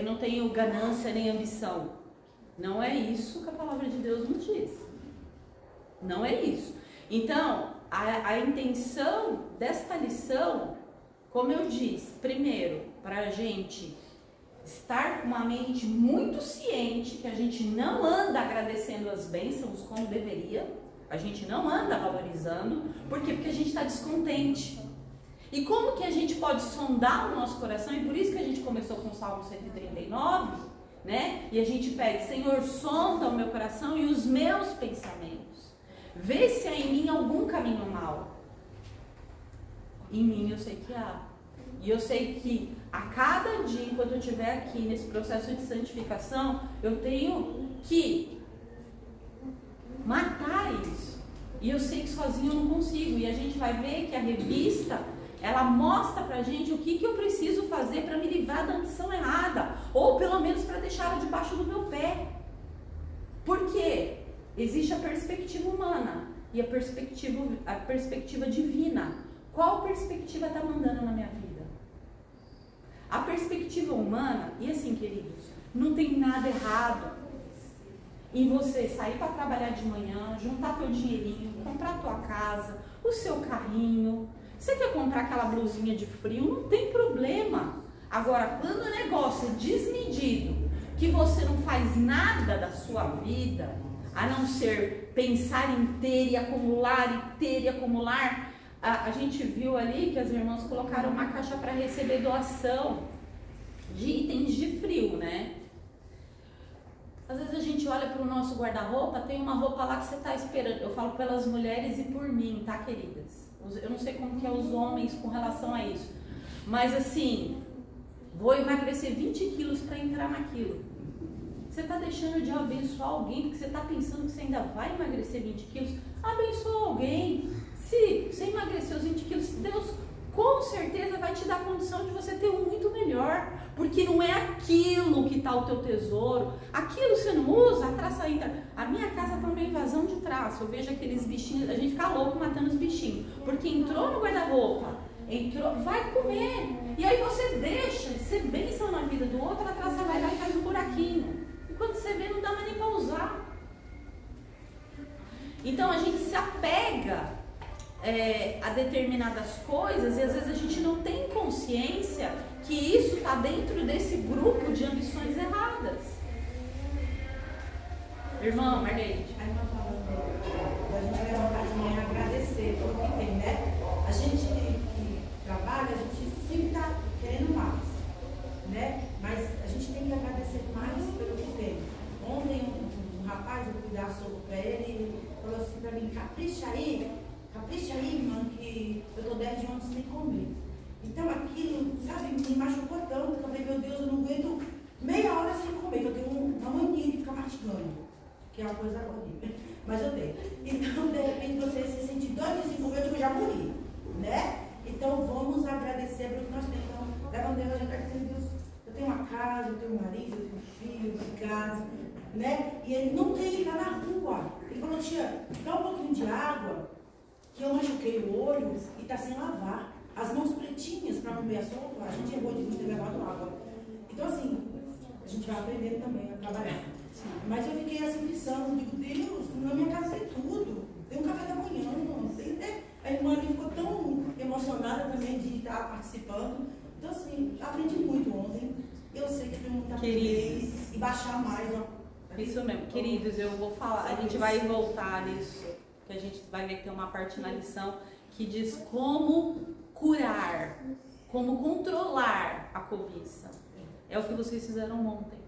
não tenho ganância nem ambição. Não é isso que a palavra de Deus nos diz. Não é isso. Então, a intenção desta lição, como eu disse, primeiro, para a gente estar com uma mente muito ciente que a gente não anda agradecendo as bênçãos como deveria, a gente não anda valorizando, por quê? Porque a gente está descontente. E como que a gente pode sondar o nosso coração? E por isso que a gente começou com o Salmo 139, né? E a gente pede, Senhor, sonda o meu coração e os meus pensamentos. Vê se há em mim algum caminho mau. Em mim eu sei que há. E eu sei que a cada dia, enquanto eu estiver aqui nesse processo de santificação, eu tenho que matar isso. E eu sei que sozinho eu não consigo. E a gente vai ver que a revista, ela mostra pra gente o que eu preciso fazer para me livrar da ambição errada. Ou pelo menos para deixá-la debaixo do meu pé. Por quê? Existe a perspectiva humana e a perspectiva divina. Qual perspectiva está mandando na minha vida? A perspectiva humana, e assim, queridos, não tem nada errado em você sair para trabalhar de manhã, juntar teu dinheirinho, comprar tua casa, o seu carrinho. Você quer comprar aquela blusinha de frio? Não tem problema. Agora, quando o negócio é desmedido, que você não faz nada da sua vida, a não ser pensar em ter e acumular, a gente viu ali que as irmãs colocaram uma caixa para receber doação de itens de frio, né? Às vezes a gente olha para o nosso guarda-roupa, tem uma roupa lá que você está esperando. Eu falo pelas mulheres e por mim, tá, queridas? Eu não sei como que é os homens com relação a isso. Mas assim, vou emagrecer 20 quilos para entrar naquilo. Você está deixando de abençoar alguém porque você está pensando que você ainda vai emagrecer 20 quilos? Abençoa alguém. Se você emagrecer os 20 quilos, Deus com certeza vai te dar condição de você ter um muito melhor. Porque não é aquilo que está o teu tesouro. Aquilo você não usa, a traça entra. A minha casa tá uma invasão de traço. Eu vejo aqueles bichinhos, a gente fica louco matando os bichinhos. Porque entrou no guarda-roupa, vai comer. E aí você deixa de ser bênção na vida do outro, a traça vai lá e faz um buraquinho. E quando você vê, não dá mais nem para usar. Então a gente se apega a determinadas coisas e às vezes a gente não tem consciência que isso está dentro desse grupo de ambições erradas. Irmã Margarete. A irmã falando, a gente levantar de manhã e agradecer pelo que tem, né? A gente que trabalha, a gente sempre está querendo mais, né? Mas a gente tem que agradecer mais pelo que tem. Ontem um rapaz, eu fui dar soco para ele falou assim para mim, capricha aí, irmã, que eu tô 10 anos sem comer. Então aquilo, sabe, me machucou tanto que eu falei, meu Deus, eu não aguento meia hora sem comer, que eu tenho uma mania de ficar mastigando, que é uma coisa horrível, mas eu tenho. Então, de repente, você se sente 2 dias sem comer, eu já morri, né? Então, vamos agradecer pelo que nós temos. Então, leva a Deus, a gente agradecer a Deus. Eu tenho uma casa, eu tenho um marido, eu tenho um filho, de casa, né? E ele não tem, ele tá na rua. Ele falou, tia, dá um pouquinho de água, que eu machuquei o olho e tá sem lavar. As mãos pretinhas para comer a sopa, a gente errou de não ter levado água. Então, assim, a gente vai aprendendo também a trabalhar. Mas eu fiquei assim pensando, digo, Deus, na minha casa tem tudo. Tem um café da manhã, tem, né? A irmã ali ficou tão emocionada também de estar participando. Então, assim, aprendi muito ontem. Eu sei que tem muita coisa e baixar mais. Ó. Isso mesmo, queridos, eu vou falar, a gente vai voltar nisso, que a gente vai ver que tem uma parte na lição que diz como curar como controlar a cobiça. É o que vocês fizeram ontem.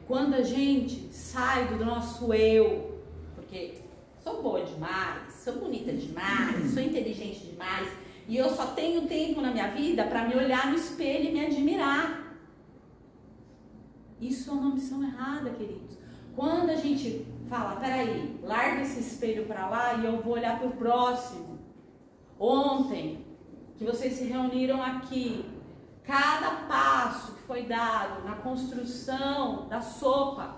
Quando a gente sai do nosso eu, porque sou boa demais, sou bonita demais, sou inteligente demais, e eu só tenho tempo na minha vida para me olhar no espelho e me admirar. Isso é uma missão errada, queridos. Quando a gente fala, peraí, larga esse espelho para lá e eu vou olhar para o próximo. Ontem, que vocês se reuniram aqui, cada passo que foi dado na construção da sopa,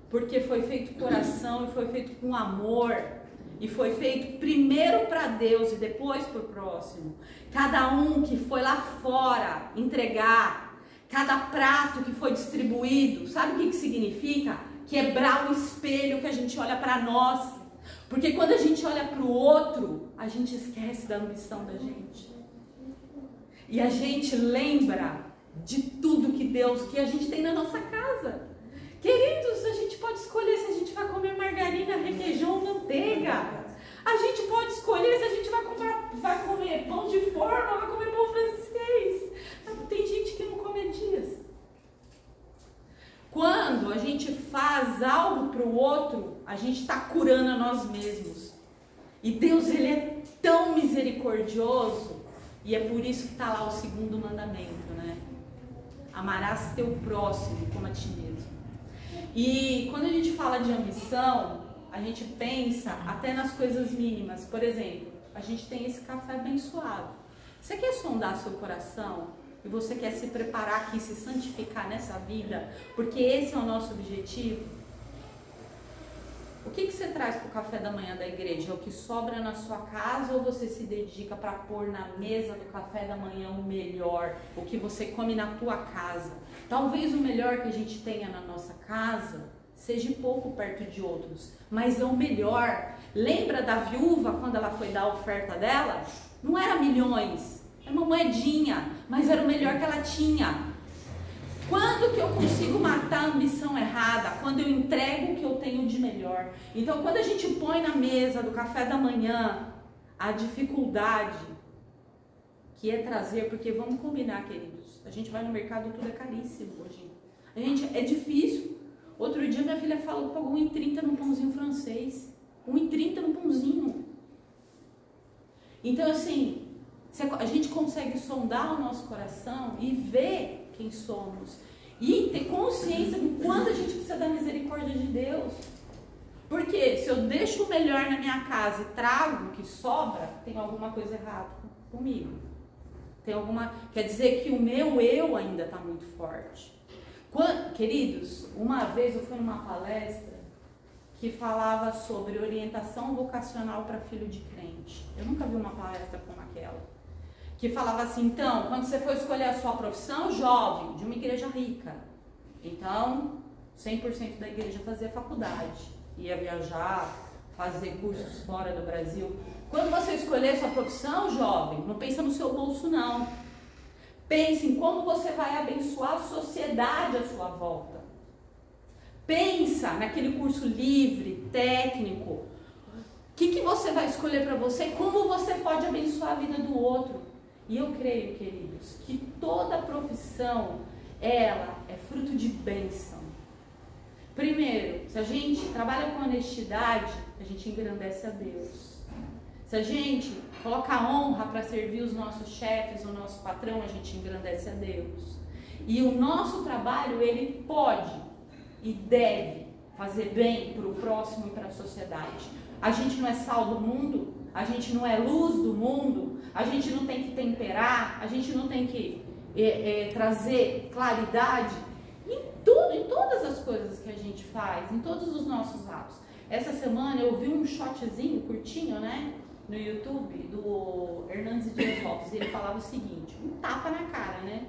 porque foi feito com coração e foi feito com amor, e foi feito primeiro para Deus e depois para o próximo. Cada um que foi lá fora entregar, cada prato que foi distribuído, sabe o que significa? Quebrar o espelho que a gente olha para nós. Porque quando a gente olha para o outro, a gente esquece da ambição da gente. E a gente lembra de tudo que a gente tem na nossa casa. Queridos, a gente pode escolher se a gente vai comer margarina, requeijão ou manteiga. A gente pode escolher se a gente vai comer pão de forma ou vai comer pão francês. Tem gente que não come dias. Quando a gente faz algo para o outro, a gente está curando a nós mesmos. E Deus, Ele é tão misericordioso, e é por isso que está lá o segundo mandamento, né? Amarás teu próximo como a ti mesmo. E quando a gente fala de ambição, a gente pensa até nas coisas mínimas. Por exemplo, a gente tem esse café abençoado. Você quer sondar seu coração? E você quer se preparar aqui, se santificar nessa vida, porque esse é o nosso objetivo? O que você traz para o café da manhã da igreja? É o que sobra na sua casa, ou você se dedica para pôr na mesa do café da manhã o melhor, o que você come na tua casa? Talvez o melhor que a gente tenha na nossa casa seja pouco perto de outros, mas é o melhor. Lembra da viúva quando ela foi dar a oferta dela? Não era milhões, era uma moedinha, mas era o melhor que ela tinha. Quando que eu consigo matar a ambição errada? Quando eu entrego o que eu tenho de melhor. Então, quando a gente põe na mesa do café da manhã a dificuldade que é trazer, porque vamos combinar, queridos, a gente vai no mercado, tudo é caríssimo hoje. É difícil. Outro dia minha filha falou que pagou 1,30 num pãozinho francês. 1,30 num pãozinho. Então, assim, a gente consegue sondar o nosso coração e ver quem somos e ter consciência do quanto a gente precisa da misericórdia de Deus. Porque se eu deixo o melhor na minha casa e trago o que sobra, tem alguma coisa errada comigo. Quer dizer que o meu eu ainda está muito forte. Queridos, uma vez eu fui numa palestra que falava sobre orientação vocacional para filho de crente. Eu nunca vi uma palestra como aquela. Que falava assim, então, quando você for escolher a sua profissão, jovem, de uma igreja rica, então, 100% da igreja fazia faculdade, ia viajar, fazer cursos fora do Brasil. Quando você escolher a sua profissão, jovem, não pensa no seu bolso, não. Pense em como você vai abençoar a sociedade à sua volta. Pensa naquele curso livre, técnico. O que você vai escolher para você? Como você pode abençoar a vida do outro? E eu creio, queridos, que toda profissão, ela é fruto de bênção. Primeiro, se a gente trabalha com honestidade, a gente engrandece a Deus. Se a gente coloca honra para servir os nossos chefes, o nosso patrão, a gente engrandece a Deus. E o nosso trabalho, ele pode e deve fazer bem para o próximo e para a sociedade. A gente não é sal do mundo, a gente não é luz do mundo, a gente não tem que temperar, a gente não tem que trazer claridade em todas as coisas que a gente faz, em todos os nossos atos. Essa semana eu vi um shotzinho curtinho, né, no YouTube, do Hernandes Dias Lopes, e ele falava o seguinte, um tapa na cara, né?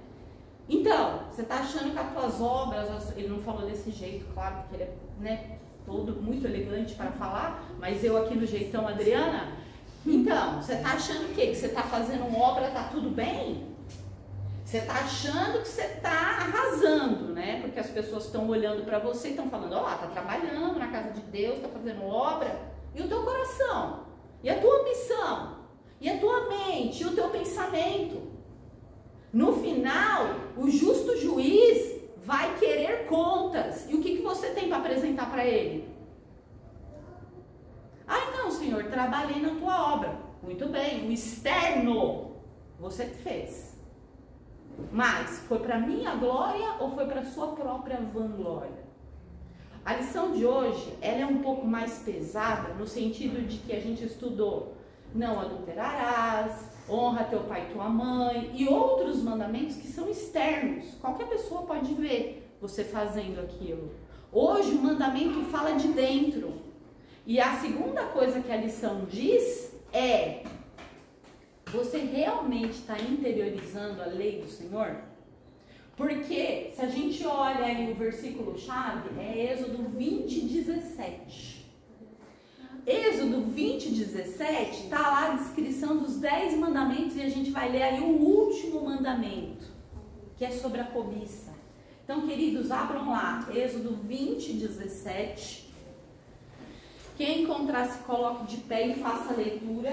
Então, você tá achando que as tuas obras, ele não falou desse jeito, claro, porque ele é, né, todo muito elegante para falar, mas eu aqui do jeitão Adriana. Então, você tá achando o quê? Que você tá fazendo obra, tá tudo bem? Você tá achando que você tá arrasando, né? Porque as pessoas estão olhando para você e estão falando, ó, tá trabalhando na casa de Deus, tá fazendo obra. E o teu coração? E a tua ambição? E a tua mente? E o teu pensamento? No final, o justo juiz vai querer contas. E o que você tem para apresentar para ele? Ah, então, Senhor, trabalhei na tua obra. Muito bem, o externo você fez. Mas foi para minha glória ou foi para sua própria vanglória? A lição de hoje, ela é um pouco mais pesada no sentido de que a gente estudou não adulterarás, honra teu pai e tua mãe e outros mandamentos que são externos. Qualquer pessoa pode ver você fazendo aquilo. Hoje o mandamento fala de dentro. E a segunda coisa que a lição diz é: você realmente está interiorizando a lei do Senhor? Porque se a gente olha aí o versículo chave, é Êxodo 20:17. Êxodo 20:17 está lá a descrição dos 10 mandamentos e a gente vai ler aí o último mandamento, que é sobre a cobiça. Então, queridos, abram lá, Êxodo 20:17. Quem encontrar, se coloque de pé e faça a leitura.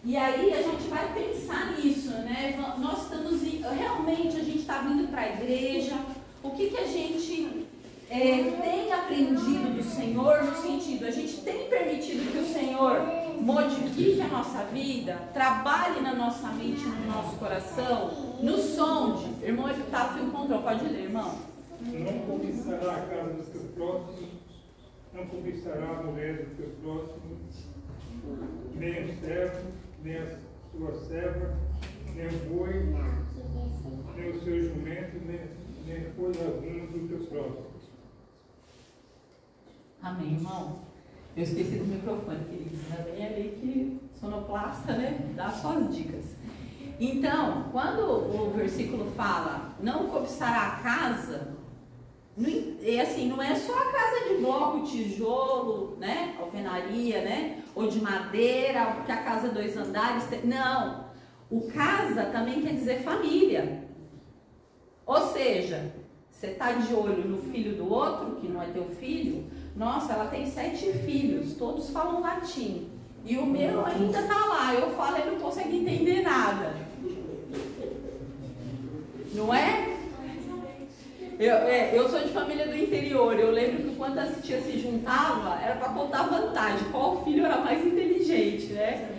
E aí a gente vai pensar nisso, né? Nós estamos, realmente a gente está vindo para a igreja. O que a gente tem aprendido do Senhor, no sentido, a gente tem permitido que o Senhor modifique a nossa vida, trabalhe na nossa mente, no nosso coração, nos sonde. Irmão Epitáfio encontrou, pode ler, irmão. Não cobiçará a casa dos teus próximos, não cobiçará a mulher do teu próximo, nem o servo, nem a sua serva, nem o boi, nem o seu jumento, nem coisa alguma do teu próximo. Amém, irmão. Eu esqueci do microfone, queridos. Ainda bem ali que sonoplasta, né? Dá suas dicas. Então, quando o versículo fala, não cobiçará a casa, não é só a casa de bloco, tijolo, né? Alvenaria, né? Ou de madeira, que a casa 2 andares. Não. O casa também quer dizer família. Ou seja, você está de olho no filho do outro, que não é teu filho. Nossa, ela tem 7 filhos, todos falam latim. E o meu ainda está lá. Eu falo e não consegue entender nada. Não é? Eu sou de família do interior. Eu lembro que quando as tias se juntavam, era para contar vantagem. Qual filho era mais inteligente, né?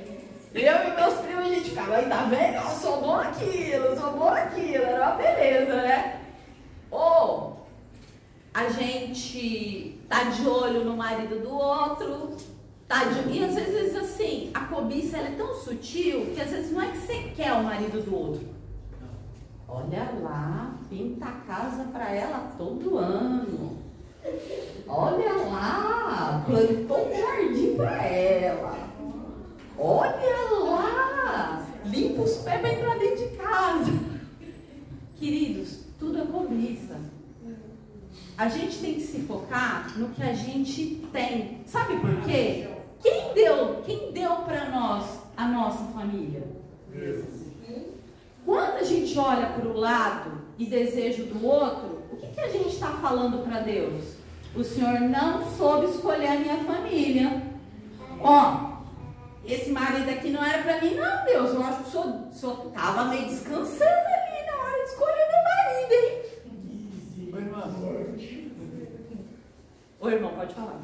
Eu e meus primos, a gente ficava, aí tá vendo? Eu sou bom aquilo. Era uma beleza, né? Ou a gente tá de olho no marido do outro, e às vezes assim, a cobiça ela é tão sutil que às vezes não é que você quer o marido do outro. Olha lá, pinta a casa para ela todo ano. Olha lá, plantou um jardim para ela. Olha lá, limpa os pés para entrar dentro de casa. Queridos, tudo é cobiça. A gente tem que se focar no que a gente tem. Sabe por quê? Quem deu para nós a nossa família? Deus. Quando a gente olha para o lado e desejo do outro, o que a gente está falando para Deus? O Senhor não soube escolher a minha família. Ó, esse marido aqui não era para mim, não, Deus. Eu acho que o senhor estava meio descansando ali na hora de escolher meu marido, hein? Ô irmão, pode falar.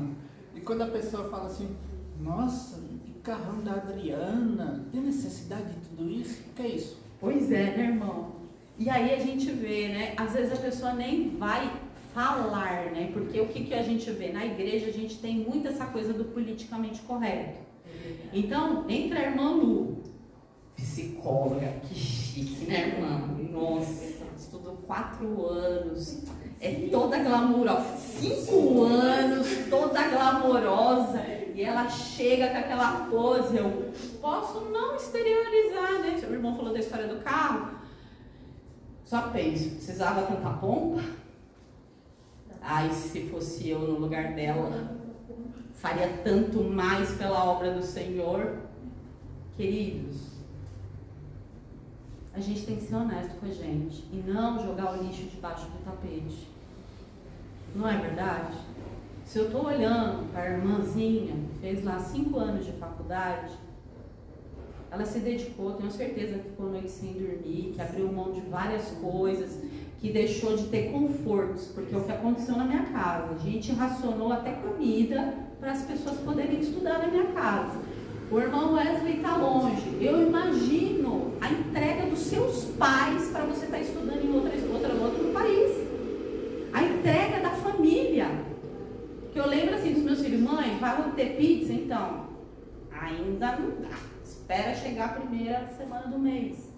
E quando a pessoa fala assim, nossa, que carrão da Adriana, tem necessidade de tudo isso? O que é isso? Pois é, né, irmão? E aí a gente vê, né? Às vezes a pessoa nem vai falar, né? Porque o que a gente vê? Na igreja a gente tem muito essa coisa do politicamente correto. Então, entra a irmã Lu, psicóloga, que chique, né, irmã? Nossa, estudou 4 anos, é toda glamourosa, 5 anos, toda glamourosa, e ela chega com aquela pose. Eu posso não exteriorizar, né? Seu irmão falou da história do carro, só penso, precisava tanta pompa? Ai, se fosse eu no lugar dela, faria tanto mais pela obra do Senhor. Queridos, a gente tem que ser honesto com a gente e não jogar o lixo debaixo do tapete. Não é verdade? Se eu estou olhando para a irmãzinha, fez lá 5 anos de faculdade, ela se dedicou, tenho certeza que ficou noite sem dormir, que abriu mão de várias coisas, que deixou de ter confortos, porque é o que aconteceu na minha casa. A gente racionou até comida para as pessoas poderem estudar na minha casa. O irmão Wesley está longe. Eu imagino a entrega dos seus pais para você estar estudando em outro país. A entrega da família. Que eu lembro assim dos meus filhos, mãe, vai ter pizza? Então, ainda não dá. Espera chegar a primeira semana do mês.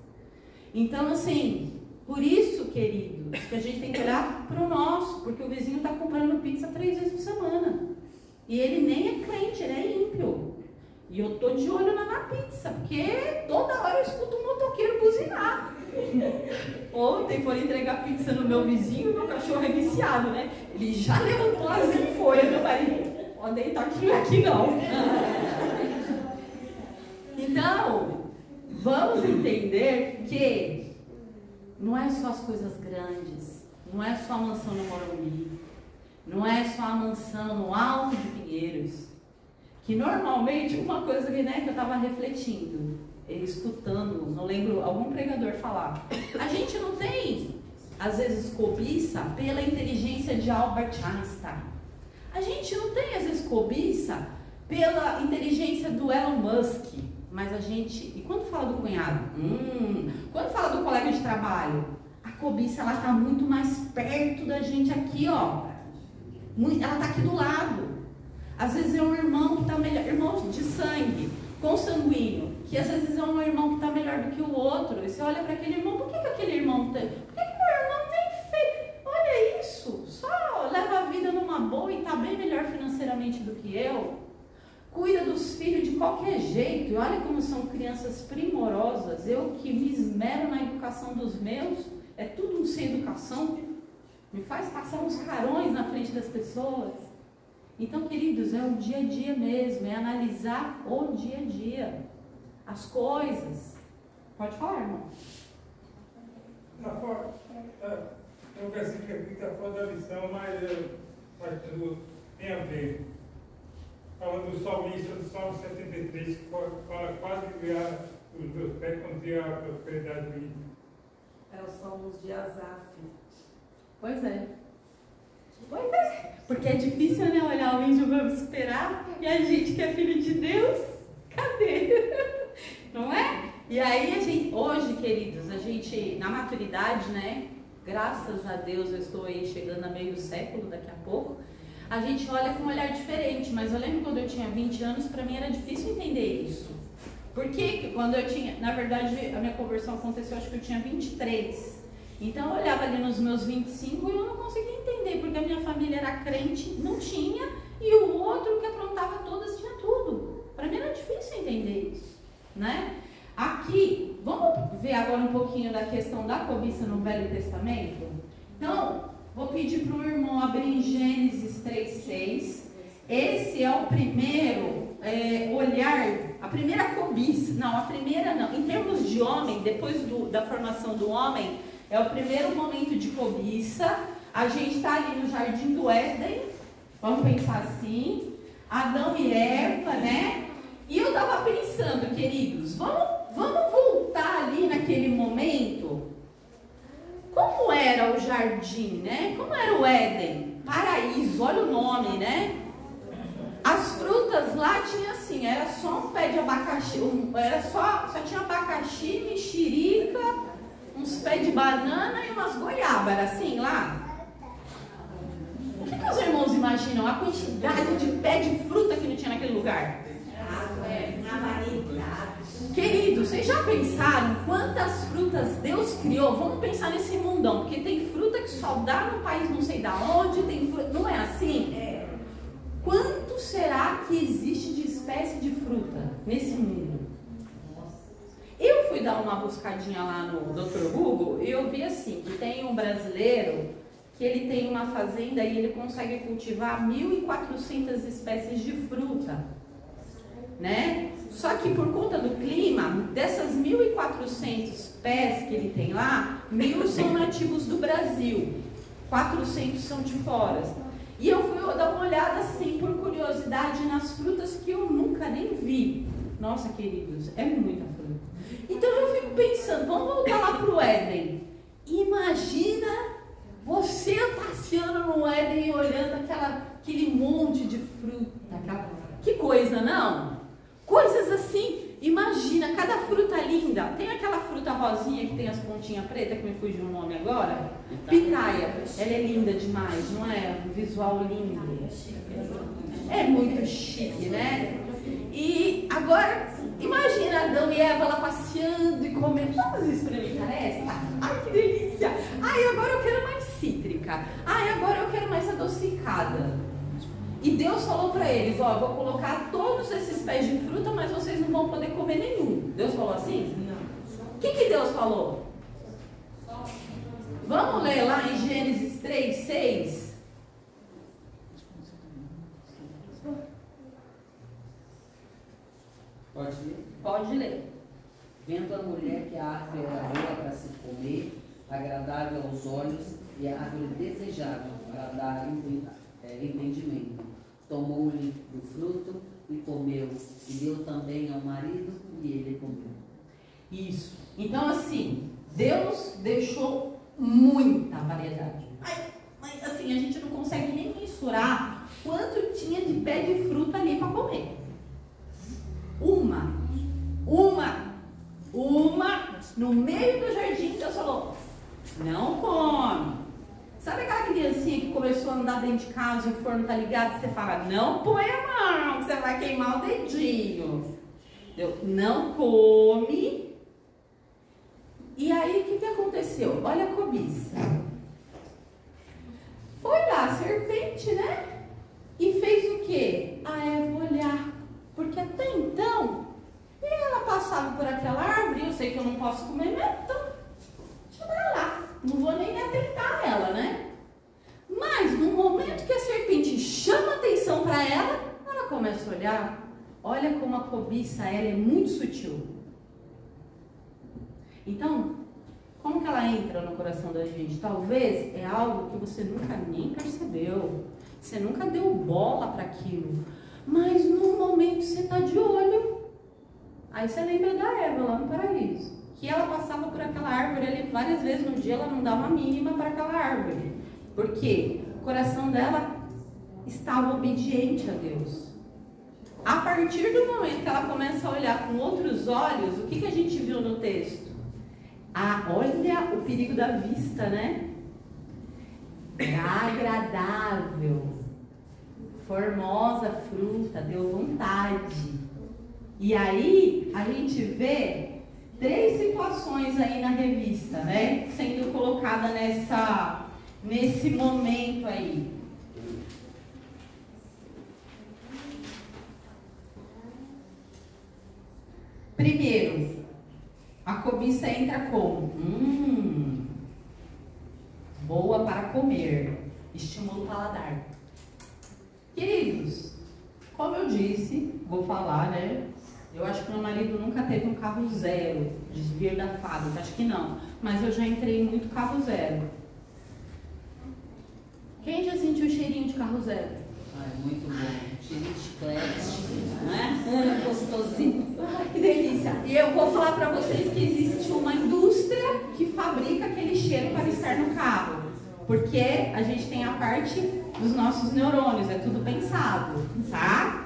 Então, assim, por isso, queridos, que a gente tem que olhar para o nosso, porque o vizinho está comprando pizza 3 vezes por semana. E ele nem é crente, ele é ímpio. E eu tô de olho na pizza, porque toda hora eu escuto um motoqueiro buzinar. Ontem foram entregar pizza no meu vizinho, meu cachorro é viciado, né? Ele já levantou as folhas, meu marido. Pode deitar aqui não. Então, vamos entender que não é só as coisas grandes, não é só a mansão no Morumbi, não é só a mansão no Alto de Pinheiros, que normalmente, uma coisa que, né, que eu estava refletindo, escutando, não lembro, algum pregador falar, a gente não tem, às vezes, cobiça pela inteligência de Albert Einstein. A gente não tem, às vezes, cobiça pela inteligência do Elon Musk. Mas a gente, e quando fala do cunhado? Quando fala do colega de trabalho? A cobiça, ela está muito mais perto da gente aqui, ó. Ela está aqui do lado. Às vezes é um irmão que está melhor, irmão de sangue, consanguíneo, que às vezes é um irmão que está melhor do que o outro. E você olha para aquele irmão, por que aquele irmão tem? Por que meu irmão tem fé? Olha isso, só leva a vida numa boa e está bem melhor financeiramente do que eu. Cuida dos filhos de qualquer jeito. E olha como são crianças primorosas. Eu que me esmero na educação dos meus, é tudo um sem educação. Me faz passar uns carões na frente das pessoas. Então, queridos, é o dia a dia mesmo, é analisar o dia a dia, as coisas. Pode falar, irmão. É um versículo que está fora da lição, mas tem a ver. Falando do salmista do Salmo 73, que fala quase criar os meus pés quando tem a prosperidade do ímpio. É os Salmos de Asaf. Pois é. Pois é. Porque é difícil, né, olhar o índio, vamos esperar, e a gente que é filho de Deus, cadê? Não é? E aí a gente, hoje, queridos, a gente, na maturidade, né, graças a Deus eu estou aí chegando a meio século daqui a pouco, a gente olha com um olhar diferente, mas eu lembro quando eu tinha 20 anos, para mim era difícil entender isso. Porque quando eu tinha, na verdade, a minha conversão aconteceu, acho que eu tinha 23. Então eu olhava ali nos meus 25 e eu não conseguia entender, porque a minha família era crente, não tinha, e o outro que aprontava todas tinha tudo. Para mim era difícil entender isso, né? Aqui, vamos ver agora um pouquinho da questão da cobiça no Velho Testamento? Então, vou pedir para o irmão abrir em Gênesis 3:6. Esse é o primeiro olhar, a primeira cobiça. Não, a primeira não. Em termos de homem, depois da formação do homem, é o primeiro momento de cobiça. A gente está ali no Jardim do Éden, vamos pensar assim, Adão e Eva, né? E eu estava pensando, queridos, vamos voltar ali naquele momento. Como era o jardim, né? Como era o Éden? Paraíso, olha o nome, né? As frutas lá tinha assim, era só um pé de abacaxi, só tinha abacaxi, mexerica, uns pés de banana e umas goiabas, era assim lá? O que os irmãos imaginam? A quantidade de pé de fruta que não tinha naquele lugar? Queridos, vocês já pensaram quantas frutas Deus criou? Vamos pensar nesse mundão, porque tem fruta que só dá no país não sei da onde, tem fruta, não é assim? Quanto será que existe de espécie de fruta nesse mundo? Eu fui dar uma buscadinha lá no Dr. Google e eu vi assim, que tem um brasileiro que ele tem uma fazenda e ele consegue cultivar 1.400 espécies de fruta, né? Só que por conta do clima, dessas 1.400 pés que ele tem lá, 1.000 são nativos do Brasil, 400 são de fora. E eu fui dar uma olhada assim, por curiosidade, nas frutas que eu nunca nem vi. Nossa, queridos, é muita fruta. Então eu fico pensando, vamos voltar lá para o Éden. Imagina você passeando no Éden e olhando aquele monte de fruta. Que coisa, não? Coisas assim, imagina, cada fruta linda. Tem aquela fruta rosinha que tem as pontinhas pretas, que me fugiu o nome agora? Pitaia. Ela é linda demais, não é? Um visual lindo. É muito chique, né? E agora, imagina Adão e Eva lá passeando e comendo. Vamos experimentar essa? Ai, que delícia! Ai, agora eu quero mais cítrica. Ai, agora eu quero mais adocicada. E Deus falou para eles, ó, eu vou colocar todos esses pés de fruta, mas vocês não vão poder comer nenhum. Deus falou assim? Não. O que Deus falou? Vamos ler lá em Gênesis 3:6. Pode ler? Pode ler. Vendo a mulher que a árvore era boa para se comer, agradável aos olhos e a árvore desejável para dar entendimento, tomou-lhe do fruto e comeu, e deu também ao marido e ele comeu. Isso. Então assim, Deus deixou muita variedade. Mas assim, a gente não consegue nem mensurar quanto tinha de pé de fruta ali para comer. Uma, no meio do jardim, Deus falou, não come. Sabe aquela criancinha que começou a andar dentro de casa e o forno tá ligado, e você fala, não põe a mão, que você vai queimar o dedinho. Não come. E aí, o que aconteceu? Olha a cobiça. Foi lá a serpente, né? E fez o quê? A Eva olhar. Porque até então, ela passava por aquela árvore, eu sei que eu não posso comer mesmo, então deixa eu ir lá. Não vou nem atentar ela, né? Mas no momento que a serpente chama atenção para ela, ela começa a olhar. Olha como a cobiça, ela é muito sutil. Então, como que ela entra no coração da gente? Talvez é algo que você nunca nem percebeu. Você nunca deu bola para aquilo. Mas no momento você está de olho. Aí você lembra da Eva lá no paraíso. Que ela passava por aquela árvore ali várias vezes no dia, ela não dava a mínima para aquela árvore. Porque o coração dela estava obediente a Deus. A partir do momento que ela começa a olhar com outros olhos, o que a gente viu no texto? Olha o perigo da vista, né? Agradável, formosa fruta, deu vontade. E aí a gente vê 3 situações aí na revista, né? Sendo colocada nesse momento aí. Primeiro, a cobiça entra como? Boa para comer, estimula o paladar. Queridos, como eu disse, vou falar, né? Eu acho que meu marido nunca teve um carro zero, de vir da fábrica, acho que não. Mas eu já entrei em muito carro zero. Quem já sentiu o cheirinho de carro zero? Ai, muito bom. Cheirinho de chiclete, não é? Gostosinho. Que delícia. E eu vou falar para vocês que existe uma indústria que fabrica aquele cheiro para estar no carro. Porque a gente tem a parte dos nossos neurônios, é tudo pensado, tá?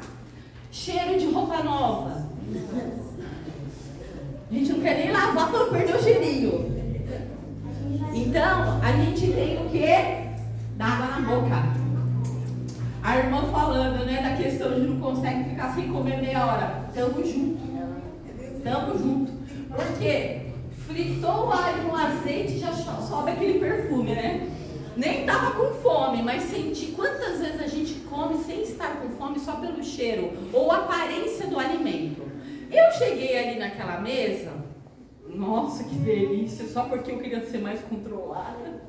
Cheiro de roupa nova. A gente não quer nem lavar para não perder o cheirinho. Então, a gente tem o quê? Dá água na boca. A irmã falando, né, da questão de não consegue ficar sem comer meia hora. Tamo junto. Tamo junto. Porque fritou o alho no azeite e já sobe aquele perfume, né? Nem tava com fome, mas senti quantas vezes a gente come sem estar com fome só pelo cheiro ou aparência do alimento. Eu cheguei ali naquela mesa, nossa, que delícia, só porque eu queria ser mais controlada.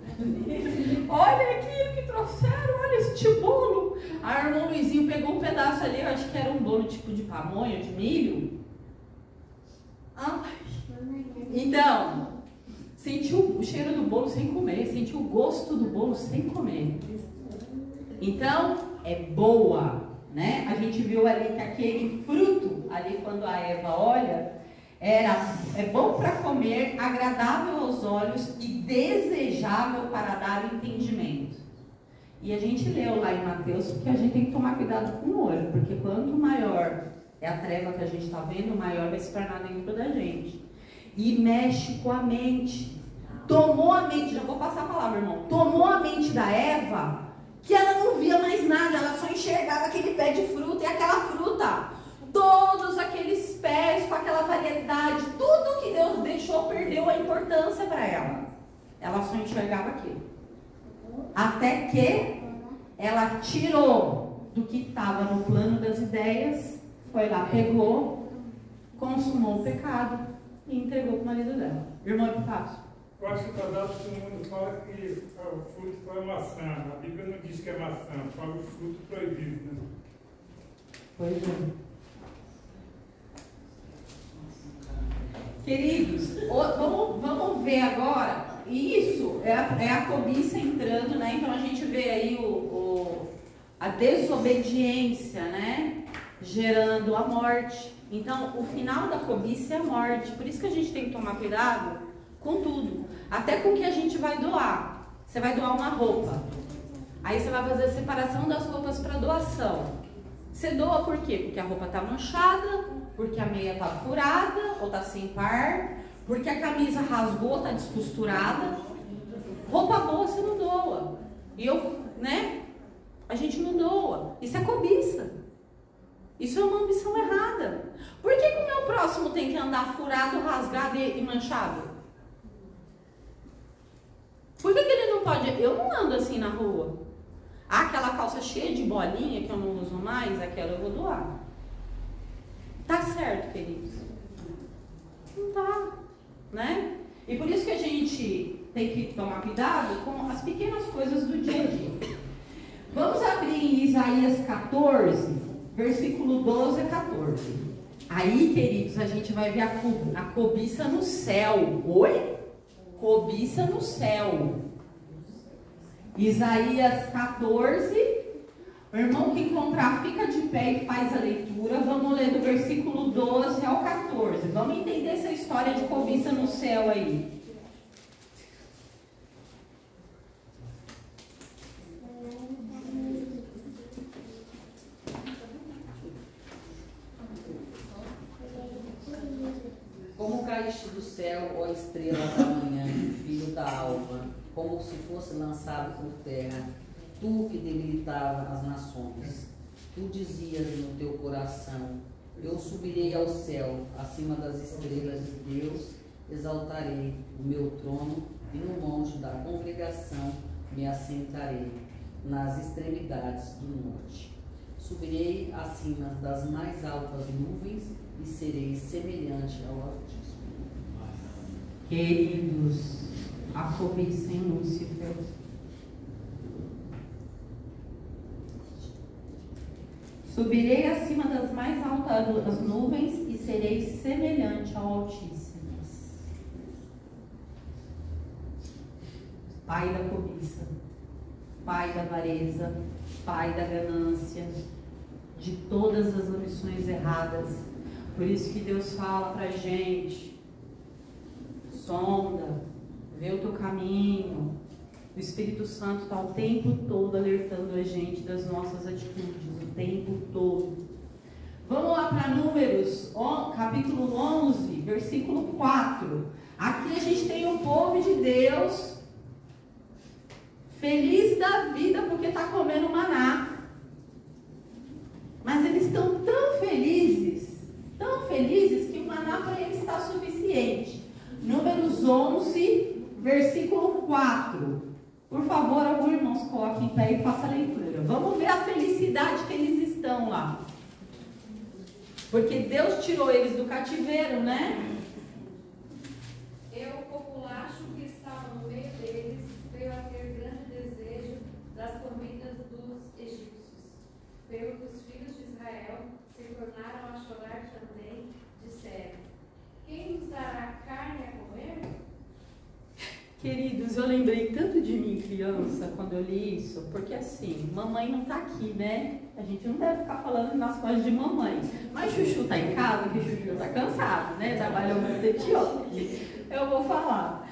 Olha aquilo que trouxeram, olha este bolo. A irmã Luizinho pegou um pedaço ali, eu acho que era um bolo tipo de pamonha, de milho. Então, senti o cheiro do bolo sem comer, senti o gosto do bolo sem comer. Então, é boa, né? A gente viu ali que aquele fruto ali quando a Eva olha, é bom para comer, agradável aos olhos e desejável para dar entendimento. E a gente leu lá em Mateus, porque a gente tem que tomar cuidado com o olho, porque quanto maior é a treva que a gente está vendo, maior vai se tornar dentro da gente. E mexe com a mente. Tomou a mente, já vou passar a palavra, irmão. Tomou a mente da Eva, que ela não via mais nada, ela só enxergava aquele pé de fruta e aquela fruta. Todos aqueles pés com aquela variedade, tudo que Deus deixou perdeu a importância para ela. Ela só enxergava aquilo. Até que ela tirou do que estava no plano das ideias, foi lá, pegou, consumou o pecado e entregou para o marido dela. Irmão Epitácio. Eu acho que casado todo mundo fala que o fruto foi a maçã. A Bíblia não diz que é maçã, fala o fruto proibido, né? Pois é. Queridos, vamos ver agora. Isso é a cobiça entrando, né? Então a gente vê aí a desobediência, né? Gerando a morte. Então o final da cobiça é a morte. Por isso que a gente tem que tomar cuidado com tudo. Até com o que a gente vai doar. Você vai doar uma roupa. Aí você vai fazer a separação das roupas para doação. Você doa por quê? Porque a roupa está manchada, porque a meia está furada ou está sem par, porque a camisa rasgou, está descosturada. Roupa boa você não doa. E a gente não doa. Isso é cobiça. Isso é uma ambição errada. Por que o meu próximo tem que andar furado, rasgado e manchado? Por que ele não pode? Eu não ando assim na rua. Aquela calça cheia de bolinha que eu não uso mais, aquela eu vou doar. Tá certo, queridos? Não tá, né? E por isso que a gente tem que tomar cuidado com as pequenas coisas do dia a dia. Vamos abrir em Isaías 14, versículo 12 a 14. Aí, queridos, a gente vai ver a cobiça no céu. Oi? Cobiça no céu. Isaías 14. O irmão que encontrar, fica de pé e faz a leitura. Vamos ler do versículo 12 ao 14. Vamos entender essa história de cobiça no céu aí. Como caíste do céu, ó estrela da manhã, filho da alva, como se fosse lançado por terra, tu que debilitava as nações. Tu dizias no teu coração: eu subirei ao céu, acima das estrelas de Deus, exaltarei o meu trono e no monte da congregação me assentarei, nas extremidades do norte. Subirei acima das mais altas nuvens e serei semelhante ao Altíssimo. Queridos, a cobiça em Lúcifer. Subirei acima das mais altas nuvens e serei semelhante ao Altíssimo. Pai da cobiça, pai da avareza, pai da ganância, de todas as ambições erradas. Por isso que Deus fala pra gente: sonda, vê o teu caminho. O Espírito Santo está o tempo todo alertando a gente das nossas atitudes, o tempo todo. Vamos lá para Números, capítulo 11, versículo 4. Aqui a gente tem o povo de Deus feliz da vida porque está comendo maná. Mas eles estão tão felizes que o maná para eles está suficiente. Números 11, versículo 4. Por favor, alguns irmãos coloquem em pé e façam a leitura. Vamos ver a felicidade que eles estão lá. Porque Deus tirou eles do cativeiro, né? O populacho que estava no meio deles veio a ter grande desejo das comidas dos egípcios. Veio que os filhos de Israel se tornaram a chorar também, disseram: quem nos dará carne a comer? Queridos, eu lembrei tanto de mim criança quando eu li isso, porque assim, mamãe não tá aqui, né? A gente não deve ficar falando nas coisas de mamãe. Mas Chuchu tá em casa, porque Chuchu tá cansado, né? Trabalhou bastante ontem. Eu vou falar.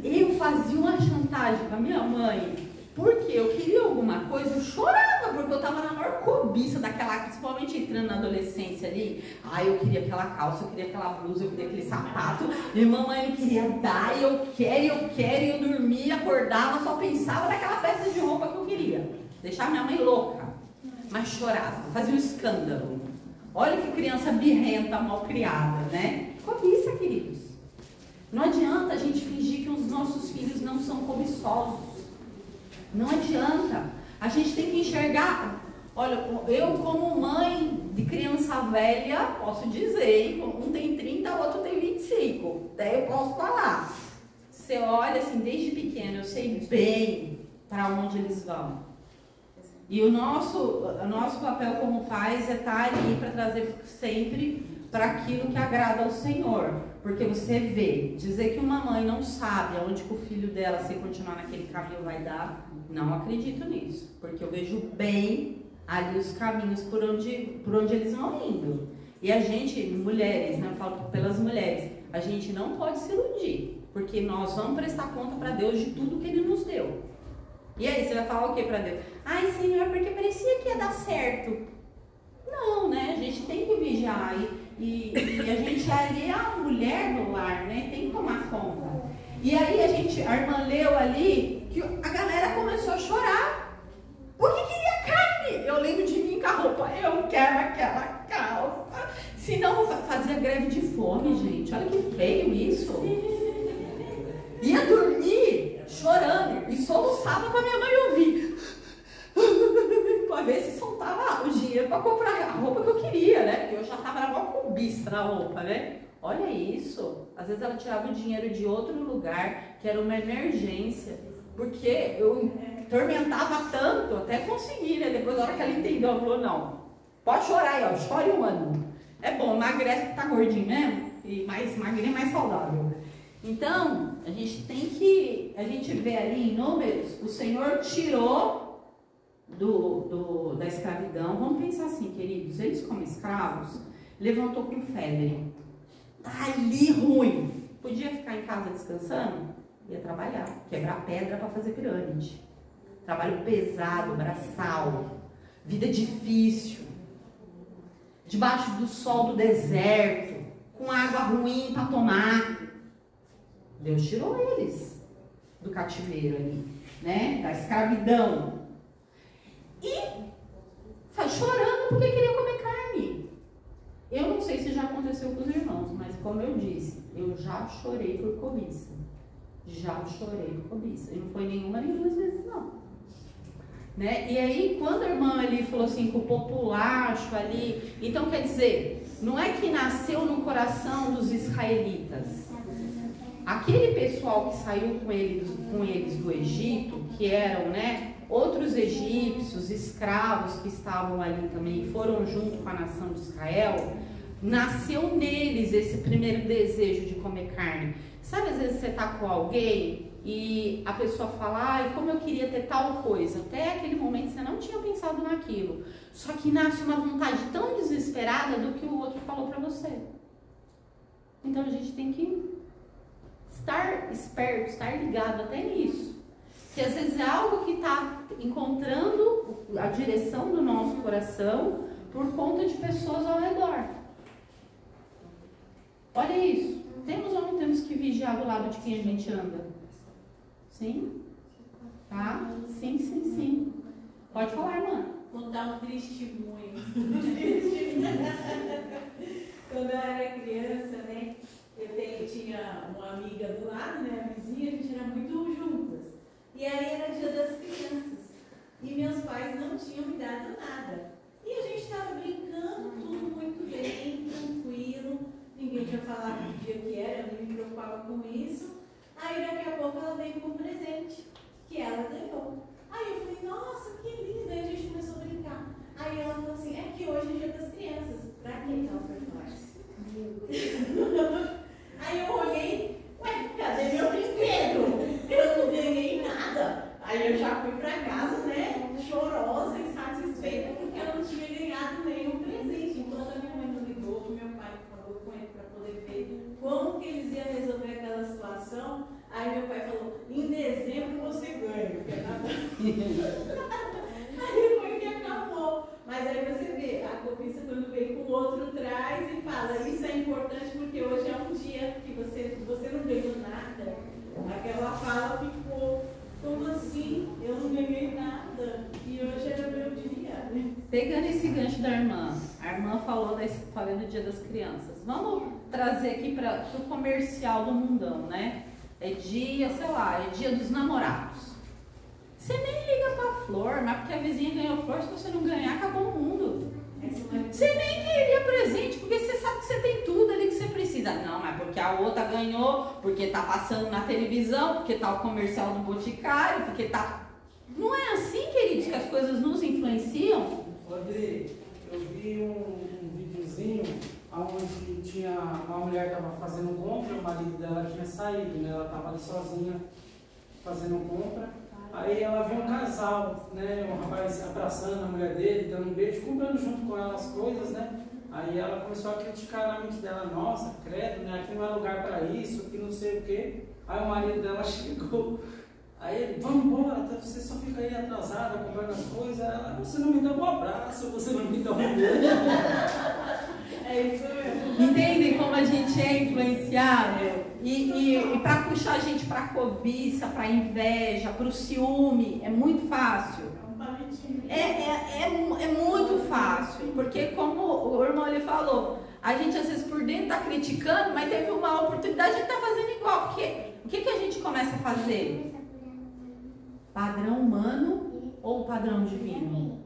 Eu fazia uma chantagem com a minha mãe, porque eu queria alguma coisa, eu chorava, porque eu tava na maior cobiça daquela, principalmente entrando na adolescência ali. Ai, eu queria aquela calça, eu queria aquela blusa, eu queria aquele sapato, e mamãe não queria dar, e eu quero, e eu dormia, acordava, só pensava naquela peça de roupa que eu queria. Deixava minha mãe louca, mas chorava, fazia um escândalo. Olha que criança birrenta, mal criada, né? Cobiça, queridos. Não adianta a gente fingir que os nossos filhos não são cobiçosos. Não adianta. A gente tem que enxergar. Olha, eu como mãe de criança velha, posso dizer, um tem 30, o outro tem 25. Até eu posso falar. Você olha assim, desde pequeno, eu sei bem para onde eles vão. E o nosso papel como pais é estar ali para trazer sempre para aquilo que agrada ao Senhor. Porque você vê, dizer que uma mãe não sabe aonde que o filho dela, se continuar naquele caminho, vai dar, não acredito nisso. Porque eu vejo bem ali os caminhos por onde eles vão indo. E a gente, mulheres, né, eu falo pelas mulheres, a gente não pode se iludir. Porque nós vamos prestar conta para Deus de tudo que Ele nos deu. E aí, você vai falar o que para Deus? Ai, Senhor, porque parecia que ia dar certo. Não, né? A gente tem que vigiar e a gente ali é a mulher no lar, né? Tem que tomar conta. E aí a irmã leu ali que a galera começou a chorar. Porque queria carne. Eu lembro de mim com a roupa, eu quero aquela calça. Senão fazia greve de fome, gente. Olha que feio isso. Ia dormir chorando e soluçava pra minha mãe ouvir. Pra ver se soltava o dinheiro pra comprar a roupa que eu queria, né? Porque eu já tava na maior cobiça na roupa, né? Olha isso. Às vezes ela tirava o dinheiro de outro lugar, que era uma emergência. Porque eu tormentava tanto, até conseguir, né? Depois, na hora que ela entendeu, ela falou, não, pode chorar aí, ó, chore um ano. É bom, emagrece porque tá gordinho mesmo, e mais magrinho, mais saudável. Então, a gente vê ali em Números, o Senhor tirou da escravidão. Vamos pensar assim, queridos, eles como escravos, levantou com febre, tá ali ruim, podia ficar em casa descansando? Ia trabalhar, quebrar pedra para fazer pirâmide, trabalho pesado, braçal, vida difícil, debaixo do sol do deserto, com água ruim para tomar. Deus tirou eles do cativeiro ali, né, da escravidão. E sai chorando porque queria comer carne. Eu não sei se já aconteceu com os irmãos, mas como eu disse, eu já chorei por cobiça. Já chorei por cobiça. E não foi nenhuma nem duas vezes, não. Né? E aí, quando a irmã ali falou assim, com o populacho ali, então quer dizer, não é que nasceu no coração dos israelitas. Aquele pessoal que saiu com eles do Egito, que eram, né, outros egípcios, escravos que estavam ali também, foram junto com a nação de Israel, nasceu neles esse primeiro desejo de comer carne. Sabe, às vezes você está com alguém e a pessoa fala, ai, como eu queria ter tal coisa. Até aquele momento você não tinha pensado naquilo. Só que nasce uma vontade tão desesperada do que o outro falou para você. Então a gente tem que estar esperto, estar ligado até nisso. Que às vezes é algo que está encontrando a direção do nosso coração por conta de pessoas ao redor. Olha isso. Temos ou não temos que vigiar do lado de quem a gente anda? Sim? Tá? Sim, sim, sim. Pode falar, irmã. Contar um testemunho. Quando eu era criança, né? Eu tinha uma amiga do lado, né? A vizinha, a gente era muito juntas. E aí era dia das crianças. E meus pais não tinham me dado nada. E a gente estava brincando, tudo muito bem, tranquilo. Ninguém tinha falado do dia que era, eu nem me preocupava com isso. Aí daqui a pouco ela veio com um presente que ela ganhou. Aí eu falei, nossa, que lindo. Aí a gente começou a brincar. Aí ela falou assim, é que hoje é dia das crianças. Pra que ela foi nós? Aí eu olhei, ué, cadê meu brinquedo? Eu não ganhei nada. Aí eu já fui pra casa, né, chorosa, insatisfeita. outro traz e fala, isso é importante porque hoje é um dia que você não ganhou nada. Aquela fala ficou, como assim? Eu não ganhei nada. E hoje era meu dia. Pegando esse gancho da irmã, a irmã falou da história do Dia das Crianças. Vamos trazer aqui para o comercial do mundão, né? É dia, sei lá, é dia dos namorados. Você nem liga pra flor, mas porque a vizinha ganhou flor, se você não ganhar, acabou o mundo. Você nem queria presente, porque você sabe que você tem tudo ali que você precisa. Não, mas porque a outra ganhou, porque tá passando na televisão, porque tá o comercial do Boticário, porque tá... Não é assim, queridos, que as coisas nos influenciam? Rodrigo, eu vi um videozinho onde tinha uma mulher que estava fazendo compra, o marido dela tinha saído, né? Ela estava ali sozinha fazendo compra. Aí ela viu um casal, né? Um rapaz abraçando a mulher dele, dando um beijo, comprando junto com ela as coisas, né? Aí ela começou a criticar na mente dela, nossa, credo, né? Aqui não é lugar para isso, aqui não sei o quê. Aí o marido dela chegou. Aí ele, vamos embora, você só fica aí atrasada comprando as coisas. Ela, você não me dá um abraço, você não me dá um beijo. É isso mesmo. Entendem como a gente é influenciável? E para puxar a gente para a cobiça, para a inveja, para o ciúme, é muito fácil. É muito fácil, porque como o irmão ele falou, a gente às vezes por dentro está criticando, mas teve uma oportunidade, a gente está fazendo igual. Porque o que a gente começa a fazer? Padrão humano ou padrão divino?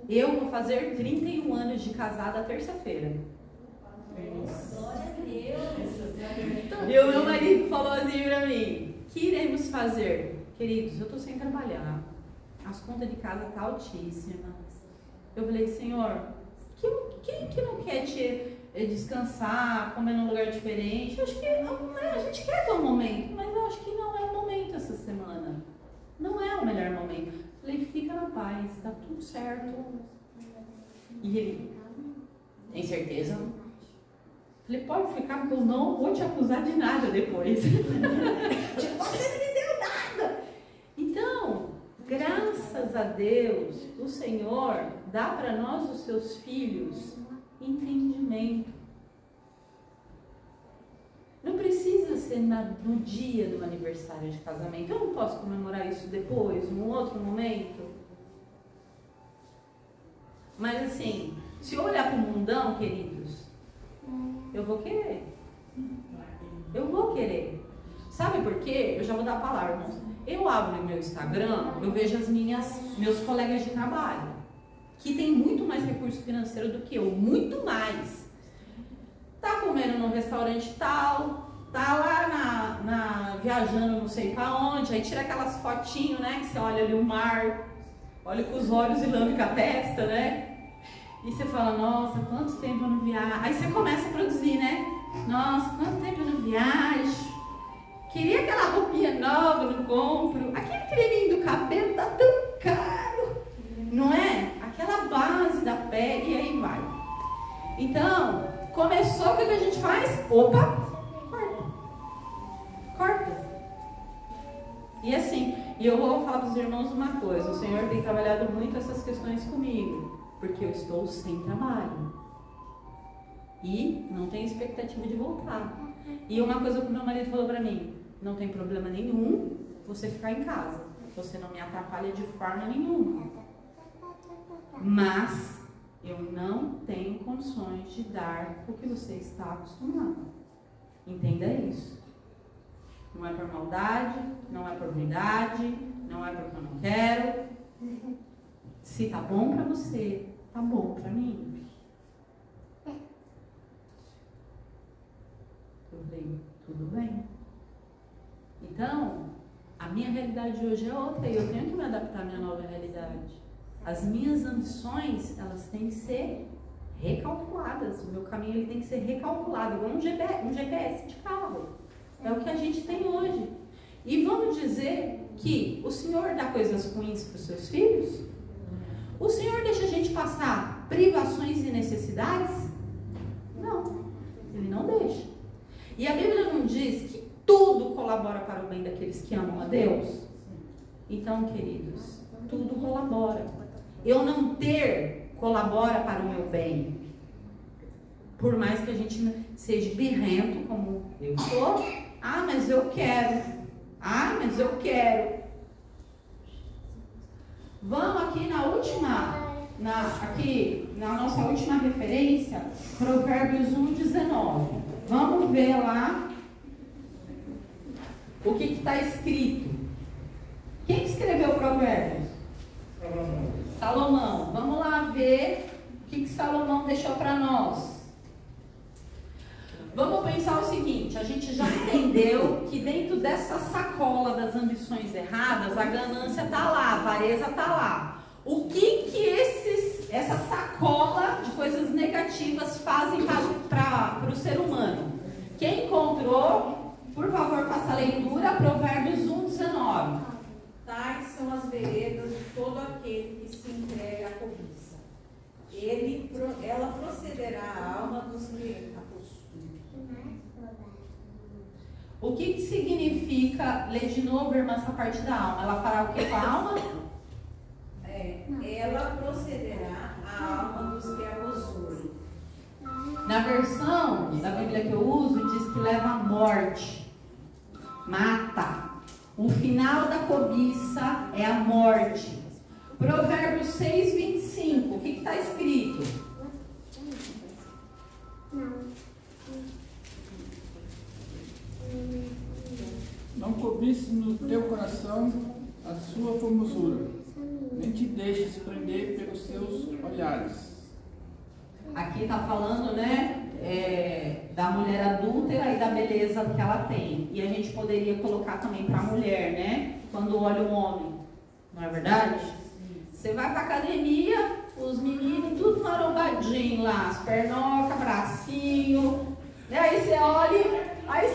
Eu vou fazer 31 anos de casada terça-feira. E o meu marido falou assim pra mim, o que iremos fazer? Queridos, eu estou sem trabalhar, as contas de casa estão altíssimas. Eu falei, Senhor, quem que não quer te descansar, comer num lugar diferente? Eu acho que a gente quer ter um momento, mas eu acho que não é o momento essa semana. Não é o melhor momento. Eu falei, fica na paz, tá tudo certo. E ele, tem certeza? Eu falei, pode ficar, porque eu não vou te acusar de nada depois. Tipo, você não me deu nada. Então, graças a Deus, o Senhor dá para nós, os seus filhos, entendimento. Não precisa ser no dia do aniversário de casamento. Eu não posso comemorar isso depois, num outro momento. Mas assim, se eu olhar para o mundão, queridos, eu vou querer. Eu vou querer. Sabe por quê? Eu já vou dar a palavra, irmãos. Eu abro o meu Instagram, eu vejo meus colegas de trabalho, que tem muito mais recurso financeiro do que eu, muito mais. Tá comendo num restaurante tal, tá lá viajando não sei pra onde, aí tira aquelas fotinhos, né, que você olha ali o mar, olha com os olhos e lambe com a testa, né? E você fala, nossa, quanto tempo eu não viajo. Aí você começa a produzir, né? Nossa, quanto tempo eu não viajo. Queria aquela roupinha nova, não compro. Aquele creminho do cabelo tá tão caro. Não é? Aquela base da pele, e aí vai. Então, começou, o que a gente faz? Opa, corta. E assim, e eu vou falar para os irmãos uma coisa. O Senhor tem trabalhado muito essas questões comigo. Porque eu estou sem trabalho. E não tenho expectativa de voltar. E uma coisa que o meu marido falou para mim, não tem problema nenhum você ficar em casa. Você não me atrapalha de forma nenhuma. Mas eu não tenho condições de dar o que você está acostumado. Entenda isso. Não é por maldade, não é por ruindade, não é porque eu não quero. Se tá bom para você, tá bom para mim. Eu falei, tudo bem. Então, a minha realidade hoje é outra e eu tenho que me adaptar à minha nova realidade. As minhas ambições, elas têm que ser recalculadas. O meu caminho ele tem que ser recalculado, igual um GPS de carro. É o que a gente tem hoje. E vamos dizer que o Senhor dá coisas ruins para os seus filhos? O Senhor deixa a gente passar privações e necessidades? Não, Ele não deixa. E a Bíblia não diz que tudo colabora para o bem daqueles que amam a Deus? Então, queridos, tudo colabora. Eu não ter colabora para o meu bem. Por mais que a gente seja birrento, como eu sou. Ah, mas eu quero. Ah, mas eu quero. Vamos aqui na nossa última referência, Provérbios 1:19. Vamos ver lá o que está escrito. Quem escreveu Provérbios? Salomão. Vamos lá ver o que Salomão deixou para nós. Vamos pensar o seguinte, a gente já entendeu que dentro dessa sacola das ambições erradas, a ganância está lá, a avareza está lá. O que essa sacola de coisas negativas fazem para o ser humano? Quem encontrou, por favor, faça a leitura, Provérbios 1:19. Tais são as veredas de todo aquele que se entrega à cobiça. Ela procederá à alma dos que a possuem. O que significa, lê de novo, irmã, essa parte da alma? Ela fará o que com a alma? Ela procederá à alma dos que a possuem. Na versão da Bíblia que eu uso, diz que leva à morte, mata. O final da cobiça é a morte. Provérbios 6:25, o que está escrito? Não cobices no teu coração a sua formosura, nem te deixes prender pelos seus olhares. Aqui está falando, né, da mulher adúltera e da beleza que ela tem. E a gente poderia colocar também para a mulher, né, quando olha um homem. Não é verdade? Você vai para academia, os meninos tudo marombadinho lá, as pernocas, bracinho, né? Aí você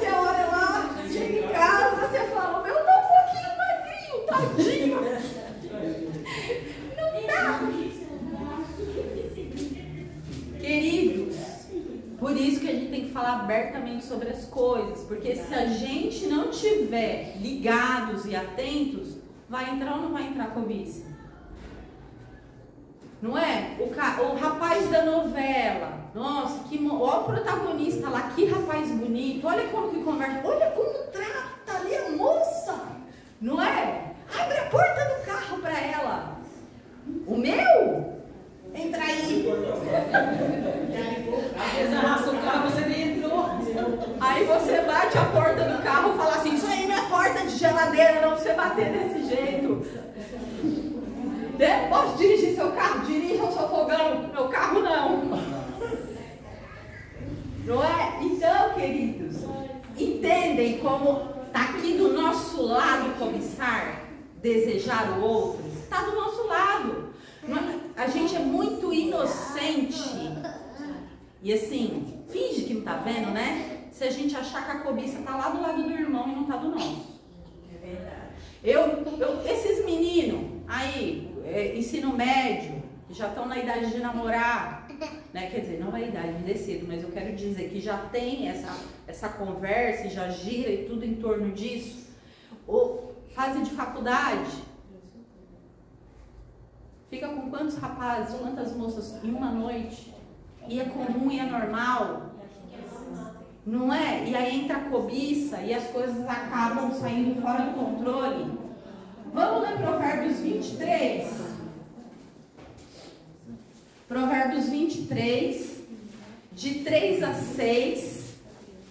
olha lá, chega em casa, você fala, meu, tá um pouquinho magrinho, tadinho. Não dá. Queridos, por isso que a gente tem que falar abertamente sobre as coisas, porque se a gente não tiver ligados e atentos, vai entrar ou não vai entrar cobiça? Não é? O rapaz da novela, nossa, olha o protagonista lá, que rapaz bonito, olha como que conversa, olha como trata ali a moça, não é? Abre a porta do carro para ela. O meu? Entra aí. Às vezes arrasta o carro, você nem entrou. Aí você bate a porta do carro e fala assim, isso aí não é porta de geladeira, não você bater desse jeito. Posso dirigir seu carro? Dirija o seu fogão, meu carro não. Não é? Então, queridos, entendem como está aqui do nosso lado cobiçar, desejar o outro? Está do nosso lado. A gente é muito inocente. E assim, finge que não está vendo, né? Se a gente achar que a cobiça está lá do lado do irmão e não está do nosso. É verdade. Esses meninos aí, ensino médio, que já estão na idade de namorar, né? Quer dizer, não é a idade de cedo, mas eu quero dizer que já tem essa conversa, já gira e tudo em torno disso. Ou fase de faculdade, fica com quantos rapazes, quantas moças em uma noite? E é comum e é normal, não é? E aí entra a cobiça e as coisas acabam saindo fora do controle. Vamos ler Provérbios 23. Provérbios 23, de 3 a 6.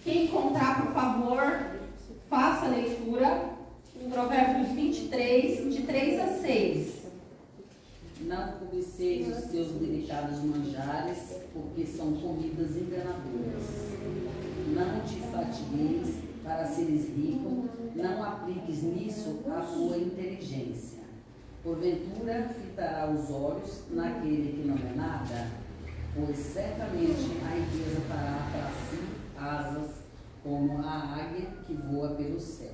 Quem encontrar, por favor, faça a leitura. Provérbios 23, de 3 a 6. Não cobiceis os teus delicados manjares, porque são comidas enganadoras. Não te fatigueis para seres rico, não apliques nisso a tua inteligência. Porventura fitará os olhos naquele que não é nada, pois certamente a riqueza fará para si asas como a águia que voa pelos céus.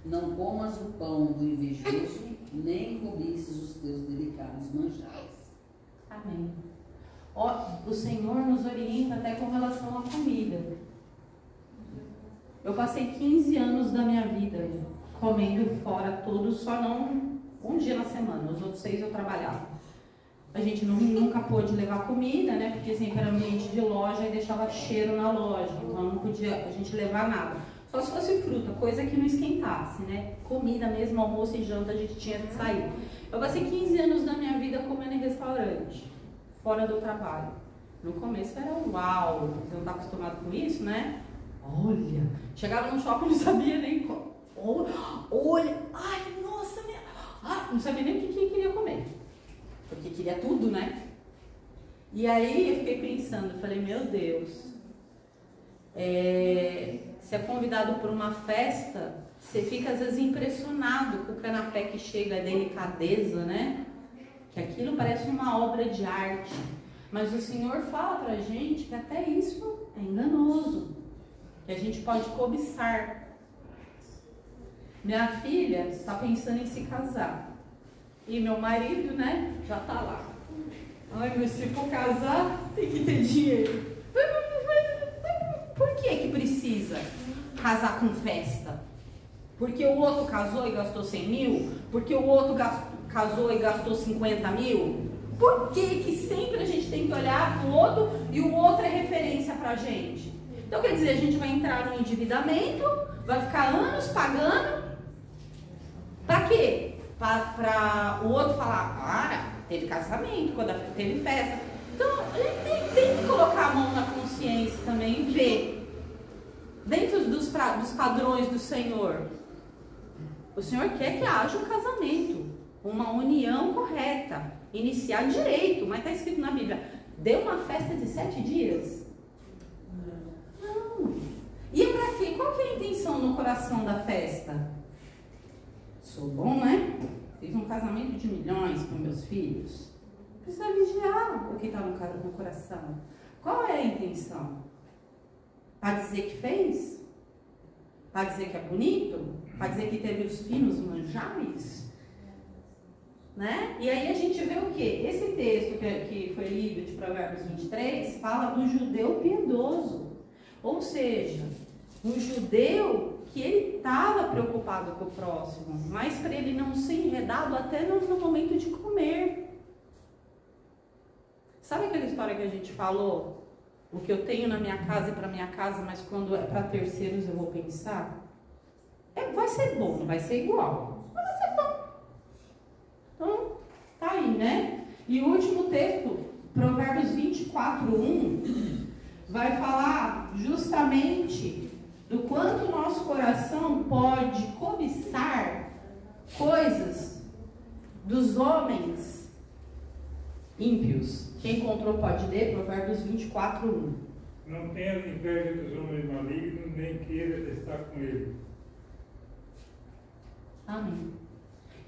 Não comas o pão do invejoso, nem cobices os teus delicados manjares. Amém. O Senhor nos orienta até com relação à comida. Eu passei 15 anos da minha vida comendo fora todos, só não um dia na semana, os outros 6 eu trabalhava. A gente nunca pôde levar comida, né? Porque sempre era ambiente de loja e deixava cheiro na loja. Então não podia a gente levar nada. Só se fosse fruta, coisa que não esquentasse, né? Comida mesmo, almoço e janta, a gente tinha que sair. Eu passei 15 anos da minha vida comendo em restaurante, fora do trabalho. No começo era uau, você não tá acostumado com isso, né? Olha, chegava no shopping e não sabia nem como. Olha, ai, nossa, não sabia nem o que queria comer. Porque queria tudo, né? E aí eu fiquei pensando, falei, meu Deus, você é convidado por uma festa, você fica às vezes impressionado com o canapé que chega, a delicadeza, né? Que aquilo parece uma obra de arte. Mas o Senhor fala pra gente que até isso é enganoso, que a gente pode cobiçar. Minha filha está pensando em se casar. E meu marido, né, já tá lá. Ai, mas se for casar, tem que ter dinheiro. Por que precisa casar com festa? Porque o outro casou e gastou 100 mil? Porque o outro casou e gastou 50 mil? Por que sempre a gente tem que olhar para o outro e o outro é referência para a gente? Então, quer dizer, a gente vai entrar no endividamento, vai ficar anos pagando. Para quê? Para o outro falar, teve casamento, quando teve festa. Então, a gente tem que colocar a mão na consciência também e ver. Dentro dos padrões do Senhor. O Senhor quer que haja um casamento, uma união correta, iniciar direito, mas está escrito na Bíblia, deu uma festa de 7 dias? Não. E é para quê? Qual que é a intenção no coração da festa? Sou bom, né? Fiz um casamento de milhões com meus filhos. Precisa vigiar o que está no coração. Qual é a intenção? Para dizer que fez? Para dizer que é bonito? Para dizer que teve os finos manjares? Né? E aí a gente vê o quê? Esse texto que foi lido de Provérbios 23 fala do judeu piedoso. Ou seja, um judeu que ele estava preocupado com o próximo, mas para ele não ser enredado até no momento de comer. Sabe aquela história que a gente falou? O que eu tenho na minha casa é para minha casa, mas quando é para terceiros eu vou pensar? Vai ser bom, não vai ser igual, mas vai ser bom. Então, tá aí, né? E o último texto, Provérbios 24:1, vai falar justamente do quanto o nosso coração pode cobiçar coisas dos homens ímpios. Quem encontrou pode ler, Provérbios 24:1. Não tenha inveja dos homens malignos, nem queira estar com eles. Amém.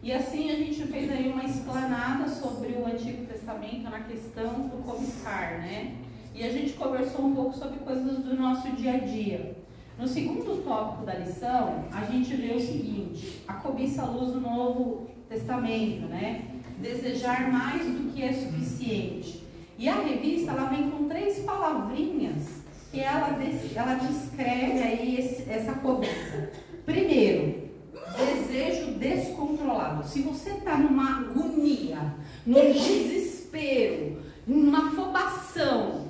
E assim a gente fez aí uma explanada sobre o Antigo Testamento na questão do cobiçar, né? E a gente conversou um pouco sobre coisas do nosso dia a dia. No segundo tópico da lição, a gente vê o seguinte: a cobiça à luz do Novo Testamento, né? Desejar mais do que é suficiente. E a revista, ela vem com 3 palavrinhas que ela descreve aí essa cobiça. Primeiro, desejo descontrolado. Se você está numa agonia, num desespero, numa afobação,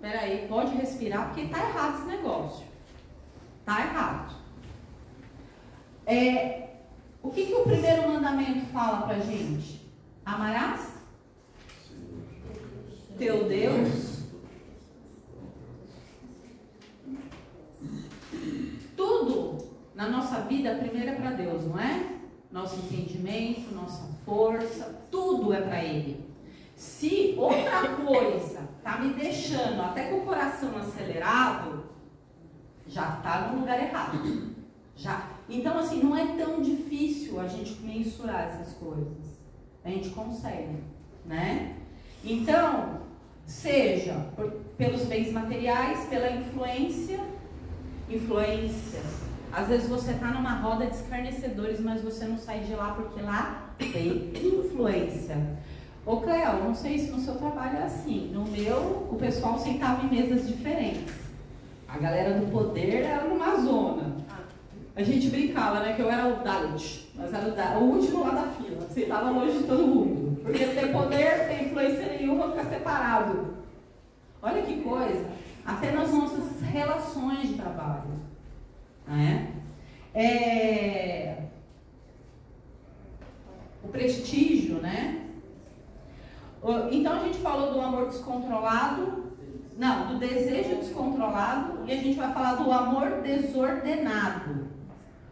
peraí, pode respirar, porque está errado esse negócio. Está errado. O que o primeiro mandamento fala pra gente? Amarás teu Deus. Tudo na nossa vida primeiro é para Deus, não é? Nosso entendimento, nossa força, tudo é para Ele. Se outra coisa tá me deixando até com o coração acelerado, já tá no lugar errado. Já. Então, assim, não é tão difícil a gente mensurar essas coisas. A gente consegue, né? Então, seja pelos bens materiais, pela influência. Às vezes você está numa roda de escarnecedores, mas você não sai de lá porque lá tem influência. Ô Cleo, não sei se no seu trabalho é assim. No meu, o pessoal sentava em mesas diferentes. A galera do poder era numa zona. A gente brincava, né, que eu era o Dalit, mas era o último lá da fila, sentava longe de todo mundo. Porque não tem poder, não tem influência nenhuma, fica separado. Olha que coisa. Até nas nossas relações de trabalho. O prestígio, né? Então a gente falou do amor descontrolado, não, do desejo descontrolado, e a gente vai falar do amor desordenado.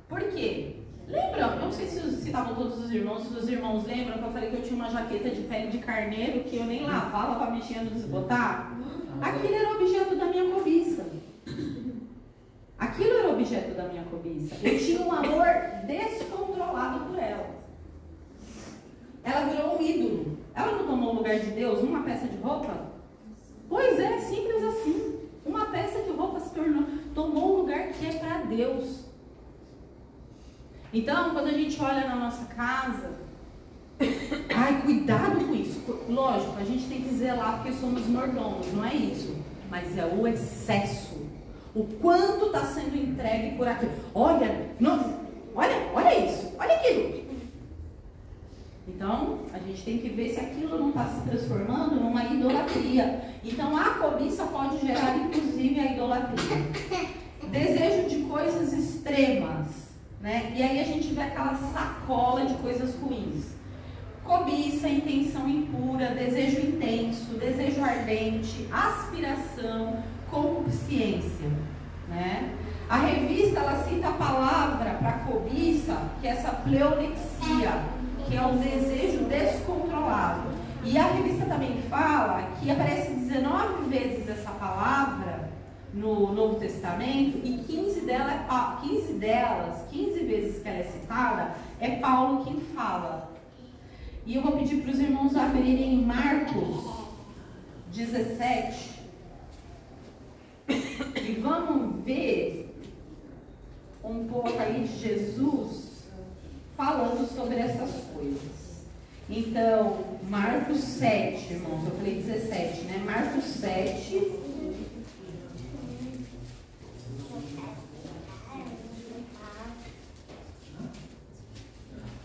Por quê? Lembram? Eu não sei se estavam todos os irmãos lembram que eu falei que eu tinha uma jaqueta de pele de carneiro que eu nem lavava para mexer no desbotar? Aquilo era objeto da minha cobiça. Aquilo era objeto da minha cobiça. Eu tinha um amor descontrolado por ela. Ela virou um ídolo. Ela não tomou o lugar de Deus numa peça de roupa? Pois é, simples assim. Uma peça de roupa tomou o lugar que é para Deus. Então, quando a gente olha na nossa casa, cuidado com isso. Lógico, a gente tem que zelar porque somos mordomos, não é isso. Mas é o excesso. O quanto está sendo entregue por aquilo. Olha isso, olha aquilo. Então, a gente tem que ver se aquilo não está se transformando numa idolatria. Então, a cobiça pode gerar, inclusive, a idolatria. Desejo de coisas extremas, né? E aí a gente vê aquela sacola de coisas ruins. Cobiça, intenção impura, desejo intenso, desejo ardente, aspiração, concupiscência, né? A revista, ela cita a palavra para cobiça, que é essa pleonexia, que é o desejo descontrolado. E a revista também fala que aparece 19 vezes essa palavra no Novo Testamento e 15 vezes que ela é citada, é Paulo quem fala. E eu vou pedir para os irmãos abrirem em Marcos 17 e vamos ver um pouco aí de Jesus falando sobre essas coisas. Então, Marcos 7, irmãos, eu falei 17, né? Marcos 7.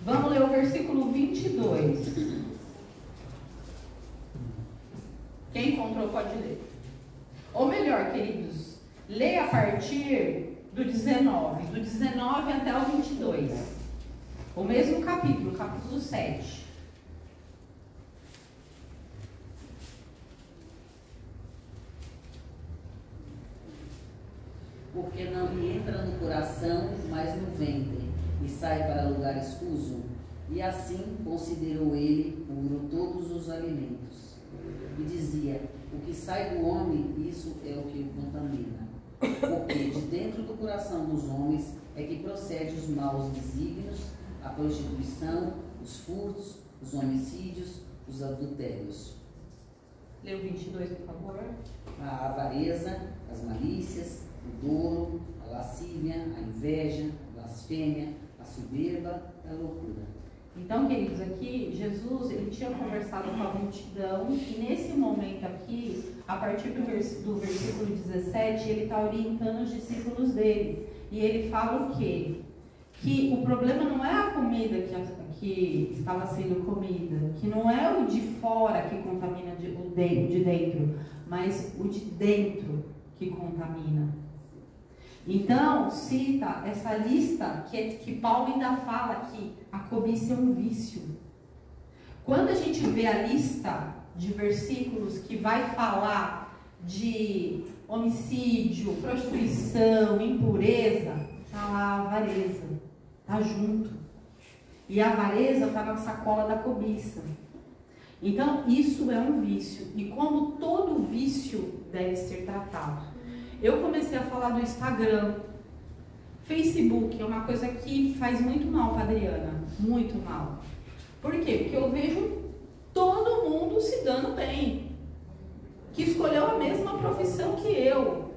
Vamos ler o versículo 22. Quem encontrou pode ler. Ou melhor, queridos, leia a partir do 19 até o 22. O mesmo capítulo, capítulo 7. Porque não lhe entra no coração, mas no ventre, e sai para lugar escuso. E assim considerou ele puro todos os alimentos. E dizia: o que sai do homem, isso é o que o contamina. Porque de dentro do coração dos homens é que procede os maus desígnios, a prostituição, os furtos, os homicídios, os adultérios. Lê o 22, por favor. A avareza, as malícias, o dolo, a lascívia, a inveja, a blasfêmia, a soberba, a loucura. Então, queridos, aqui Jesus, ele tinha conversado com a multidão e nesse momento aqui, a partir do versículo 17, ele está orientando os discípulos dele. E ele fala o quê? Que o problema não é a comida que estava sendo comida, que não é o de fora que contamina o de dentro, mas o de dentro que contamina. Então, cita essa lista que Paulo ainda fala que a cobiça é um vício. Quando a gente vê a lista de versículos que vai falar de homicídio, prostituição, impureza, está lá a avareza, está junto. E a avareza está na sacola da cobiça. Então, isso é um vício. E como todo vício deve ser tratado. Eu comecei a falar do Instagram. Facebook é uma coisa que faz muito mal para a Adriana. Muito mal. Por quê? Porque eu vejo todo mundo se dando bem. Que escolheu a mesma profissão que eu.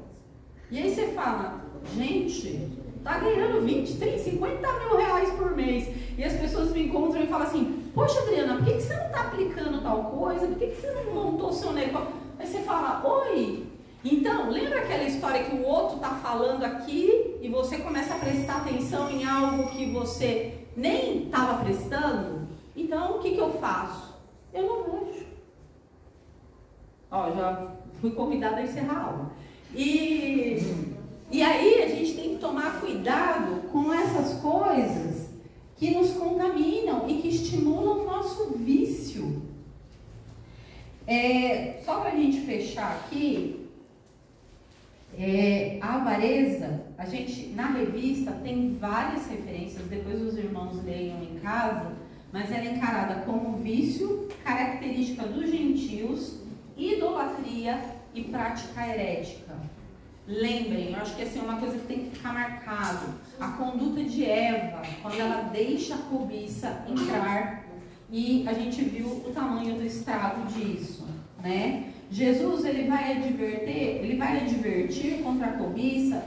E aí você fala, gente, tá ganhando 20, 30, 50 mil reais por mês. E as pessoas me encontram e falam assim, poxa Adriana, por que você não está aplicando tal coisa? Por que você não montou seu negócio? Aí você fala, oi... Então, lembra aquela história que o outro está falando aqui e você começa a prestar atenção em algo que você nem estava prestando? Então, o que eu faço? Eu não vejo. Ó, já fui convidada a encerrar a aula. E aí a gente tem que tomar cuidado com essas coisas que nos contaminam e que estimulam o nosso vício. Só para a gente fechar aqui, a avareza, a gente na revista tem várias referências, depois os irmãos leiam em casa, mas ela é encarada como vício, característica dos gentios, idolatria e prática herética. Lembrem, eu acho que assim, é uma coisa que tem que ficar marcado. A conduta de Eva, quando ela deixa a cobiça entrar, e a gente viu o tamanho do estrago disso, né? Jesus, ele vai advertir contra a cobiça,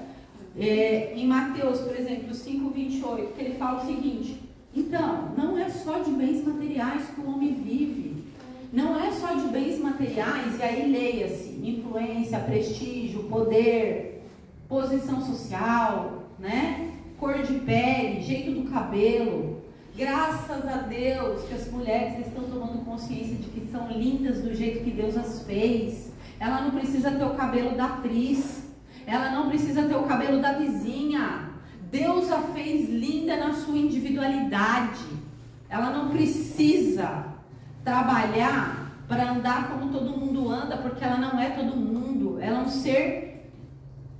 em Mateus, por exemplo, 5:28, que ele fala o seguinte: então, não é só de bens materiais que o homem vive. Não é só de bens materiais, e aí leia-se, influência, prestígio, poder, posição social, né? Cor de pele, jeito do cabelo. Graças a Deus que as mulheres estão tomando consciência de que são lindas do jeito que Deus as fez. Ela não precisa ter o cabelo da atriz, ela não precisa ter o cabelo da vizinha. Deus a fez linda na sua individualidade. Ela não precisa trabalhar para andar como todo mundo anda, porque ela não é todo mundo. Ela é um ser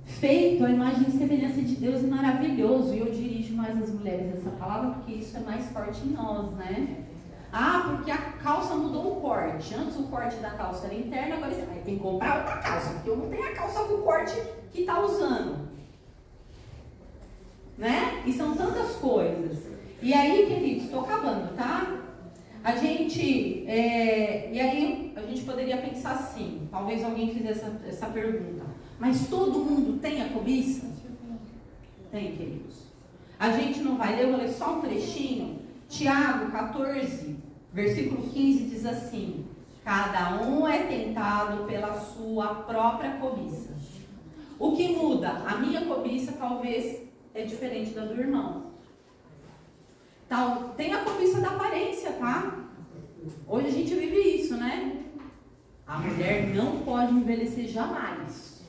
feito à imagem e semelhança de Deus e maravilhoso. E eu dirijo mais as mulheres essa palavra porque isso é mais forte em nós, né? Ah, porque a calça mudou o corte. Antes o corte da calça era interno, agora você tem que comprar outra calça, porque eu não tenho a calça com o corte que está usando, né? E são tantas coisas. E aí, queridos, estou acabando, tá? A gente, e aí a gente poderia pensar assim, talvez alguém fizesse essa pergunta: mas todo mundo tem a cobiça? Tem, queridos. A gente não vai ler, eu vou ler só um trechinho. Tiago 14, versículo 15 diz assim: cada um é tentado pela sua própria cobiça. O que muda? A minha cobiça talvez é diferente da do irmão. Tem a cobiça da aparência, tá? Hoje a gente vive isso, né? A mulher não pode envelhecer jamais.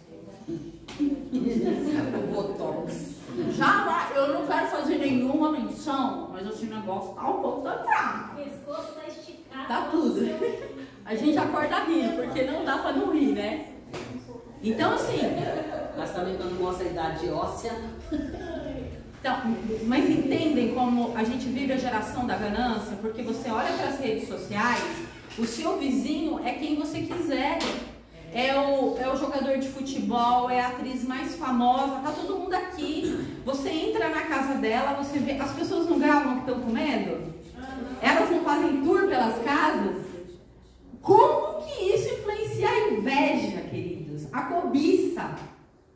O botox. Jamais. Eu não quero fazer nenhuma menção, mas esse negócio tá um pouco atrás. O pescoço tá esticado. Tá tudo. A gente acorda rindo, porque não dá pra não rir, né? Então, assim... Mas também quando mostra a idade óssea... Então, mas entendem como a gente vive a geração da ganância? Porque você olha para as redes sociais, o seu vizinho é quem você quiser. É o jogador de futebol, é a atriz mais famosa, tá todo mundo aqui. Você entra na casa dela, você vê... As pessoas não gravam que estão comendo? Elas não fazem tour pelas casas? Como que isso influencia a inveja, queridos? A cobiça.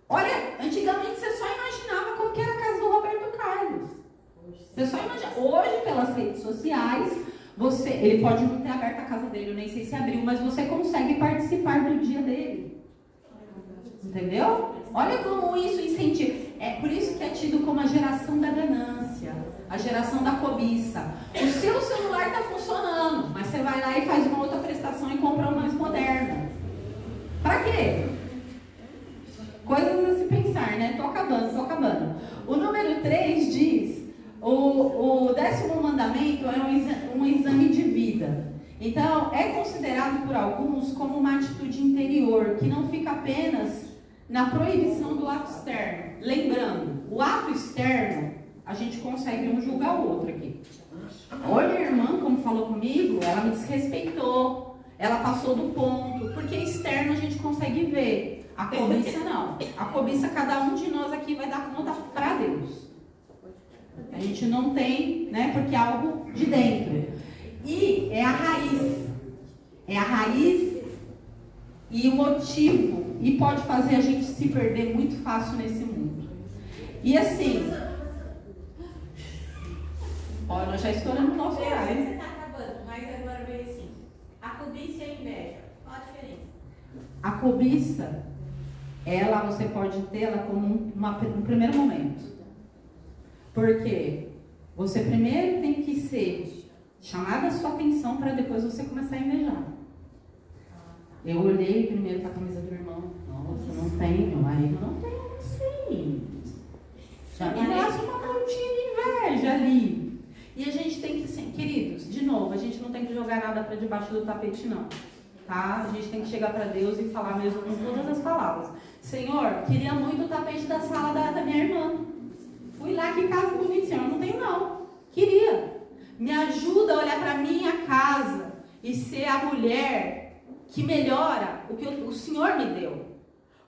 Olha, antigamente você só imaginava como que era a casa do Roberto Carlos. Você só imagina. Hoje, pelas redes sociais, ele pode não ter aberto a casa dele, eu nem sei se abriu, mas você consegue participar do dia dele. Entendeu? Olha como isso incentiva. É por isso que é tido como a geração da ganância, a geração da cobiça. O seu celular está funcionando, mas você vai lá e faz uma outra prestação e compra um mais moderno. Para quê? Coisas a se pensar, né? Tô acabando. O número 3 diz, o 10º mandamento é um exame de vida. Então, é considerado por alguns como uma atitude interior, que não fica apenas na proibição do ato externo. Lembrando, o ato externo, a gente consegue um julgar o outro aqui. Olha, a irmã, como falou comigo, ela me desrespeitou, ela passou do ponto, porque externo a gente consegue ver. A cobiça não. A cobiça, cada um de nós aqui vai dar conta para Deus. A gente não tem, né? Porque é algo de dentro. E é a raiz. É a raiz e o motivo. E pode fazer a gente se perder muito fácil nesse mundo. E assim... Olha, nós já estouramos o nosso horário. Você está acabando, mas agora veio assim. A cobiça e a inveja. Qual a diferença? A cobiça, ela você pode tê-la como um primeiro momento. Porque você primeiro tem que ser chamar a sua atenção para depois você começar a invejar. Eu olhei primeiro para a camisa do irmão. Nossa, não tem, meu marido não tem, não sei. Já me nasce uma pontinha de inveja ali. E a gente tem que, queridos, de novo, a gente não tem que jogar nada para debaixo do tapete, não. Tá? A gente tem que chegar para Deus e falar mesmo com todas as palavras. Senhor, queria muito o tapete da sala da minha irmã. Fui lá, que casa bonita, Senhor, não tenho não. Queria. Me ajuda a olhar para minha casa e ser a mulher que melhora o que o Senhor me deu.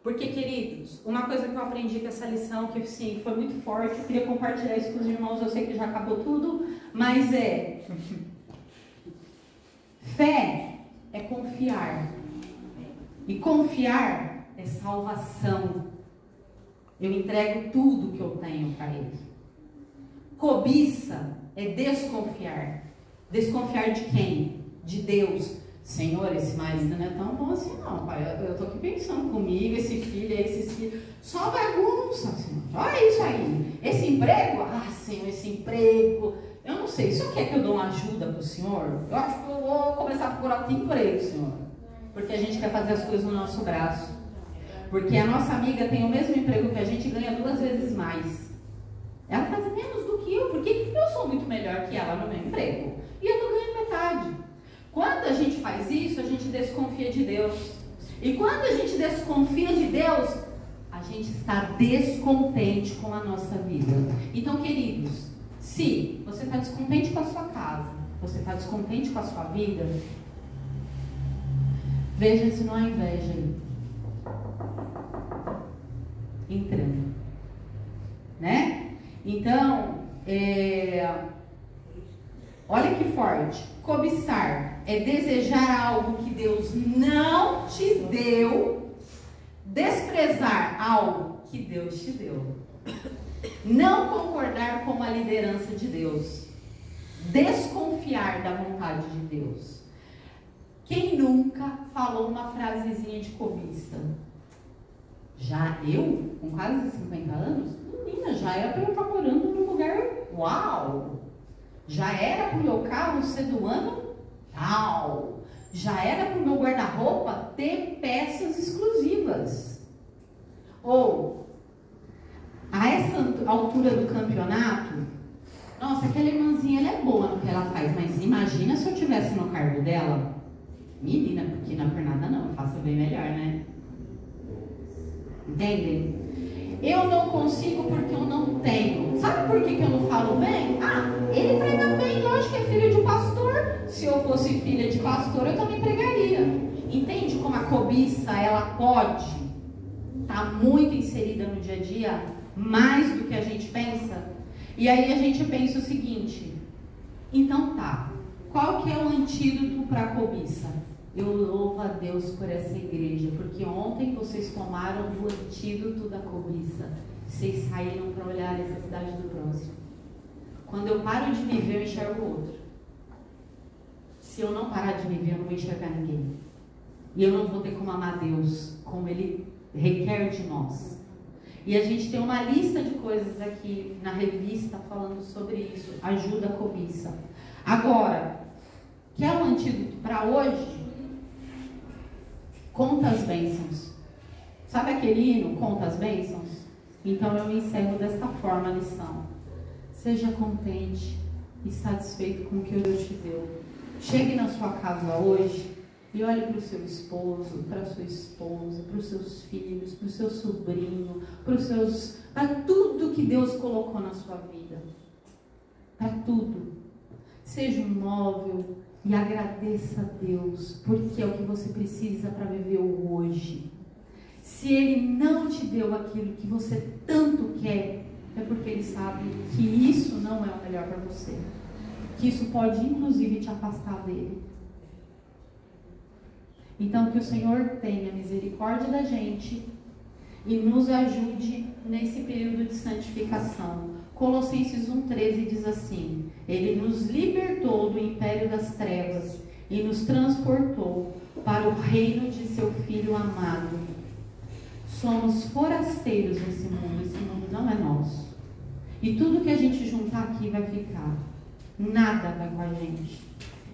Porque, queridos, uma coisa que eu aprendi com essa lição, que sim, foi muito forte, eu queria compartilhar isso com os irmãos, eu sei que já acabou tudo, mas fé é confiar. E confiar é salvação. Eu entrego tudo que eu tenho para Ele. Cobiça é desconfiar. Desconfiar de quem? De Deus. Senhor, esse marido não é tão bom assim não, pai. Eu estou aqui pensando comigo, esse filho, esses filhos. Só bagunça, Senhor. Olha isso aí. Esse emprego? Ah, Senhor, esse emprego. Eu não sei. O Senhor quer que eu dê uma ajuda para o Senhor? Eu acho que eu vou começar a procurar outro emprego, Senhor. Porque a gente quer fazer as coisas no nosso braço. Porque a nossa amiga tem o mesmo emprego que a gente e ganha 2 vezes mais. Ela faz menos do que eu. Porque eu sou muito melhor que ela no meu emprego. E eu estou ganhando metade. Quando a gente faz isso, a gente desconfia de Deus. E quando a gente desconfia de Deus, a gente está descontente com a nossa vida. Então, queridos, se você está descontente com a sua casa, você está descontente com a sua vida, veja se não há inveja aí entrando, né? Então, olha que forte. Cobiçar é desejar algo que Deus não te deu, desprezar algo que Deus te deu, não concordar com a liderança de Deus, desconfiar da vontade de Deus. Quem nunca falou uma frasezinha de cobiça? Já eu, com quase 50 anos, menina, já era para eu estar morando num lugar uau! Já era para o meu carro ser do ano tal. Já era para o meu guarda-roupa ter peças exclusivas. Ou, a essa altura do campeonato, nossa, aquela irmãzinha, ela é boa no que ela faz, mas imagina se eu estivesse no cargo dela. Menina, porque não é por nada não, eu faço bem melhor, né? Entendem? Eu não consigo porque eu não tenho. Sabe por que eu não falo bem? Ah, ele prega bem, lógico que é filho de um pastor. Se eu fosse filha de pastor, eu também pregaria. Entende como a cobiça, ela pode estar muito inserida no dia a dia, mais do que a gente pensa? E aí a gente pensa o seguinte, então tá, qual que é o antídoto para a cobiça? Eu louvo a Deus por essa igreja, porque ontem vocês tomaram o antídoto da cobiça. Vocês saíram para olhar a necessidade do próximo. Quando eu paro de me ver, eu enxergo o outro. Se eu não parar de me ver, eu não vou enxergar ninguém. E eu não vou ter como amar Deus, como Ele requer de nós. E a gente tem uma lista de coisas aqui na revista falando sobre isso. Ajuda a cobiça. Agora, quer um antídoto para hoje? Conta as bênçãos. Sabe aquele hino, conta as bênçãos? Então eu encerro desta forma a lição. Seja contente e satisfeito com o que Deus te deu. Chegue na sua casa hoje e olhe para o seu esposo, para a sua esposa, para os seus filhos, para o seu sobrinho, para tudo que Deus colocou na sua vida. Para tudo. Seja um móvel. E agradeça a Deus, porque é o que você precisa para viver o hoje. Se Ele não te deu aquilo que você tanto quer, é porque Ele sabe que isso não é o melhor para você. Que isso pode, inclusive, te afastar dEle. Então, que o Senhor tenha misericórdia da gente e nos ajude nesse período de santificação. Colossenses 1,13 diz assim: Ele nos libertou do império das trevas e nos transportou para o reino de seu Filho amado. Somos forasteiros nesse mundo, esse mundo não é nosso. E tudo que a gente juntar aqui vai ficar. Nada vai com a gente.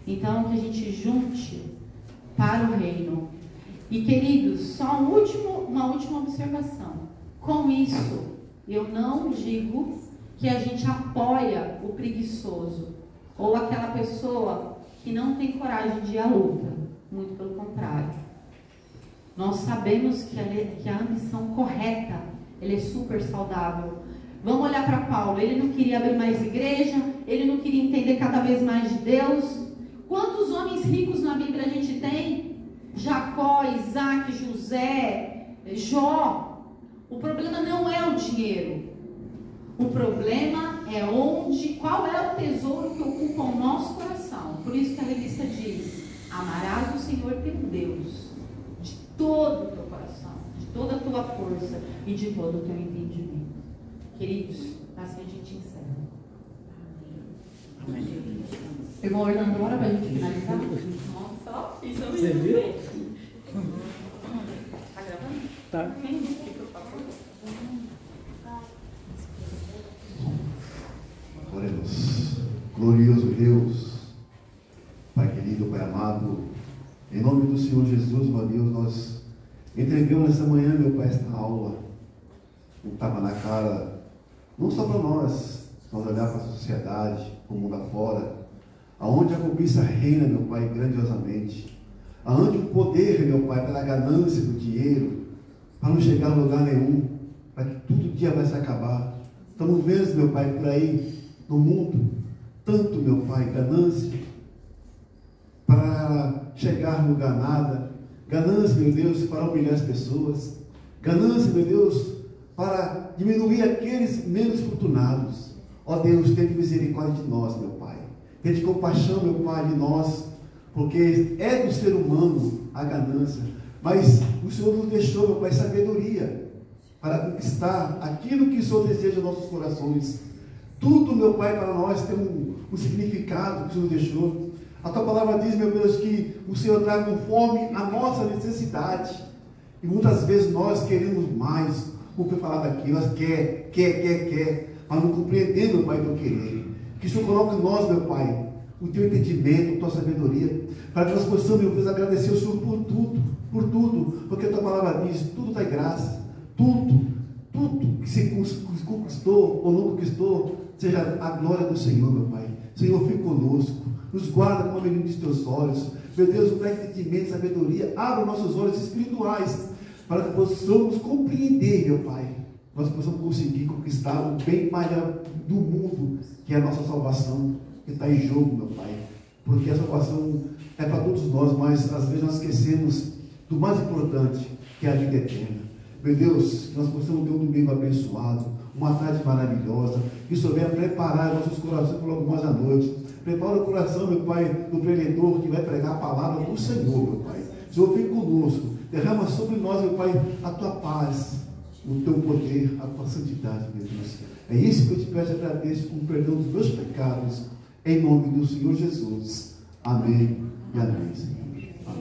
Então, que a gente junte para o reino. E, queridos, só uma última observação. Com isso, eu não digo que a gente apoia o preguiçoso ou aquela pessoa que não tem coragem de ir à luta. Muito pelo contrário. Nós sabemos que a ambição correta, ela é super saudável. Vamos olhar para Paulo. Ele não queria abrir mais igreja, ele não queria entender cada vez mais de Deus. Quantos homens ricos na Bíblia a gente tem? Jacó, Isaac, José, Jó. O problema não é o dinheiro. O problema é qual é o tesouro que ocupa o nosso coração. Por isso que a revista diz: amarás o Senhor teu Deus de todo o teu coração, de toda a tua força e de todo o teu entendimento. Queridos, assim a gente encerra. Amém. Irmão Orlando, bora para a gente finalizar? Só isso. Você viu? Tá gravando? Tá. Oremos. Glorioso Deus, Pai querido, Pai amado, em nome do Senhor Jesus, meu Deus, nós entregamos nessa manhã, meu Pai, esta aula, um tapa na cara, não só para nós olhar para a sociedade, para o mundo afora, aonde a cobiça reina, meu Pai, grandiosamente, aonde o poder, meu Pai, pela ganância do dinheiro, para não chegar a lugar nenhum, para que tudo dia vai se acabar. Estamos vendo, meu Pai, por aí no mundo, tanto, meu Pai, ganância, para chegar no lugar nada, ganância, meu Deus, para humilhar as pessoas, ganância, meu Deus, para diminuir aqueles menos fortunados. Ó Deus, tenha misericórdia de nós, meu Pai. Tenha compaixão, meu Pai, de nós, porque é do ser humano a ganância, mas o Senhor nos deixou, meu Pai, sabedoria para conquistar aquilo que o Senhor deseja em nossos corações. Tudo, meu Pai, para nós tem um significado que o Senhor deixou. A Tua palavra diz, meu Deus, que o Senhor traz conforme a nossa necessidade. E muitas vezes nós queremos mais, como foi falado aqui, nós quer, mas não compreendendo, meu Pai, o Teu querer. Que o Senhor coloque em nós, meu Pai, o Teu entendimento, a Tua sabedoria, para que nós possamos, meu Deus, agradecer ao Senhor por tudo, porque a Tua palavra diz, tudo dá graça, tudo que se conquistou ou não conquistou, seja a glória do Senhor, meu Pai. Senhor, fique conosco, nos guarda como a menina dos Teus olhos, meu Deus, dá entendimento, sabedoria, abra nossos olhos espirituais, para que possamos compreender, meu Pai, nós possamos conseguir conquistar o bem maior do mundo, que é a nossa salvação, que está em jogo, meu Pai, porque a salvação é para todos nós, mas às vezes nós esquecemos do mais importante, que é a vida eterna. Meu Deus, que nós possamos ter um domingo abençoado, uma tarde maravilhosa, que souber preparar nossos corações para logo mais à noite. Prepara o coração, meu Pai, do preletor que vai pregar a palavra do Senhor, meu Pai. Senhor, fique conosco, derrama sobre nós, meu Pai, a Tua paz, o Teu poder, a Tua santidade, meu Deus. É isso que eu te peço e agradeço com o perdão dos meus pecados, em nome do Senhor Jesus. Amém e amém, Senhor.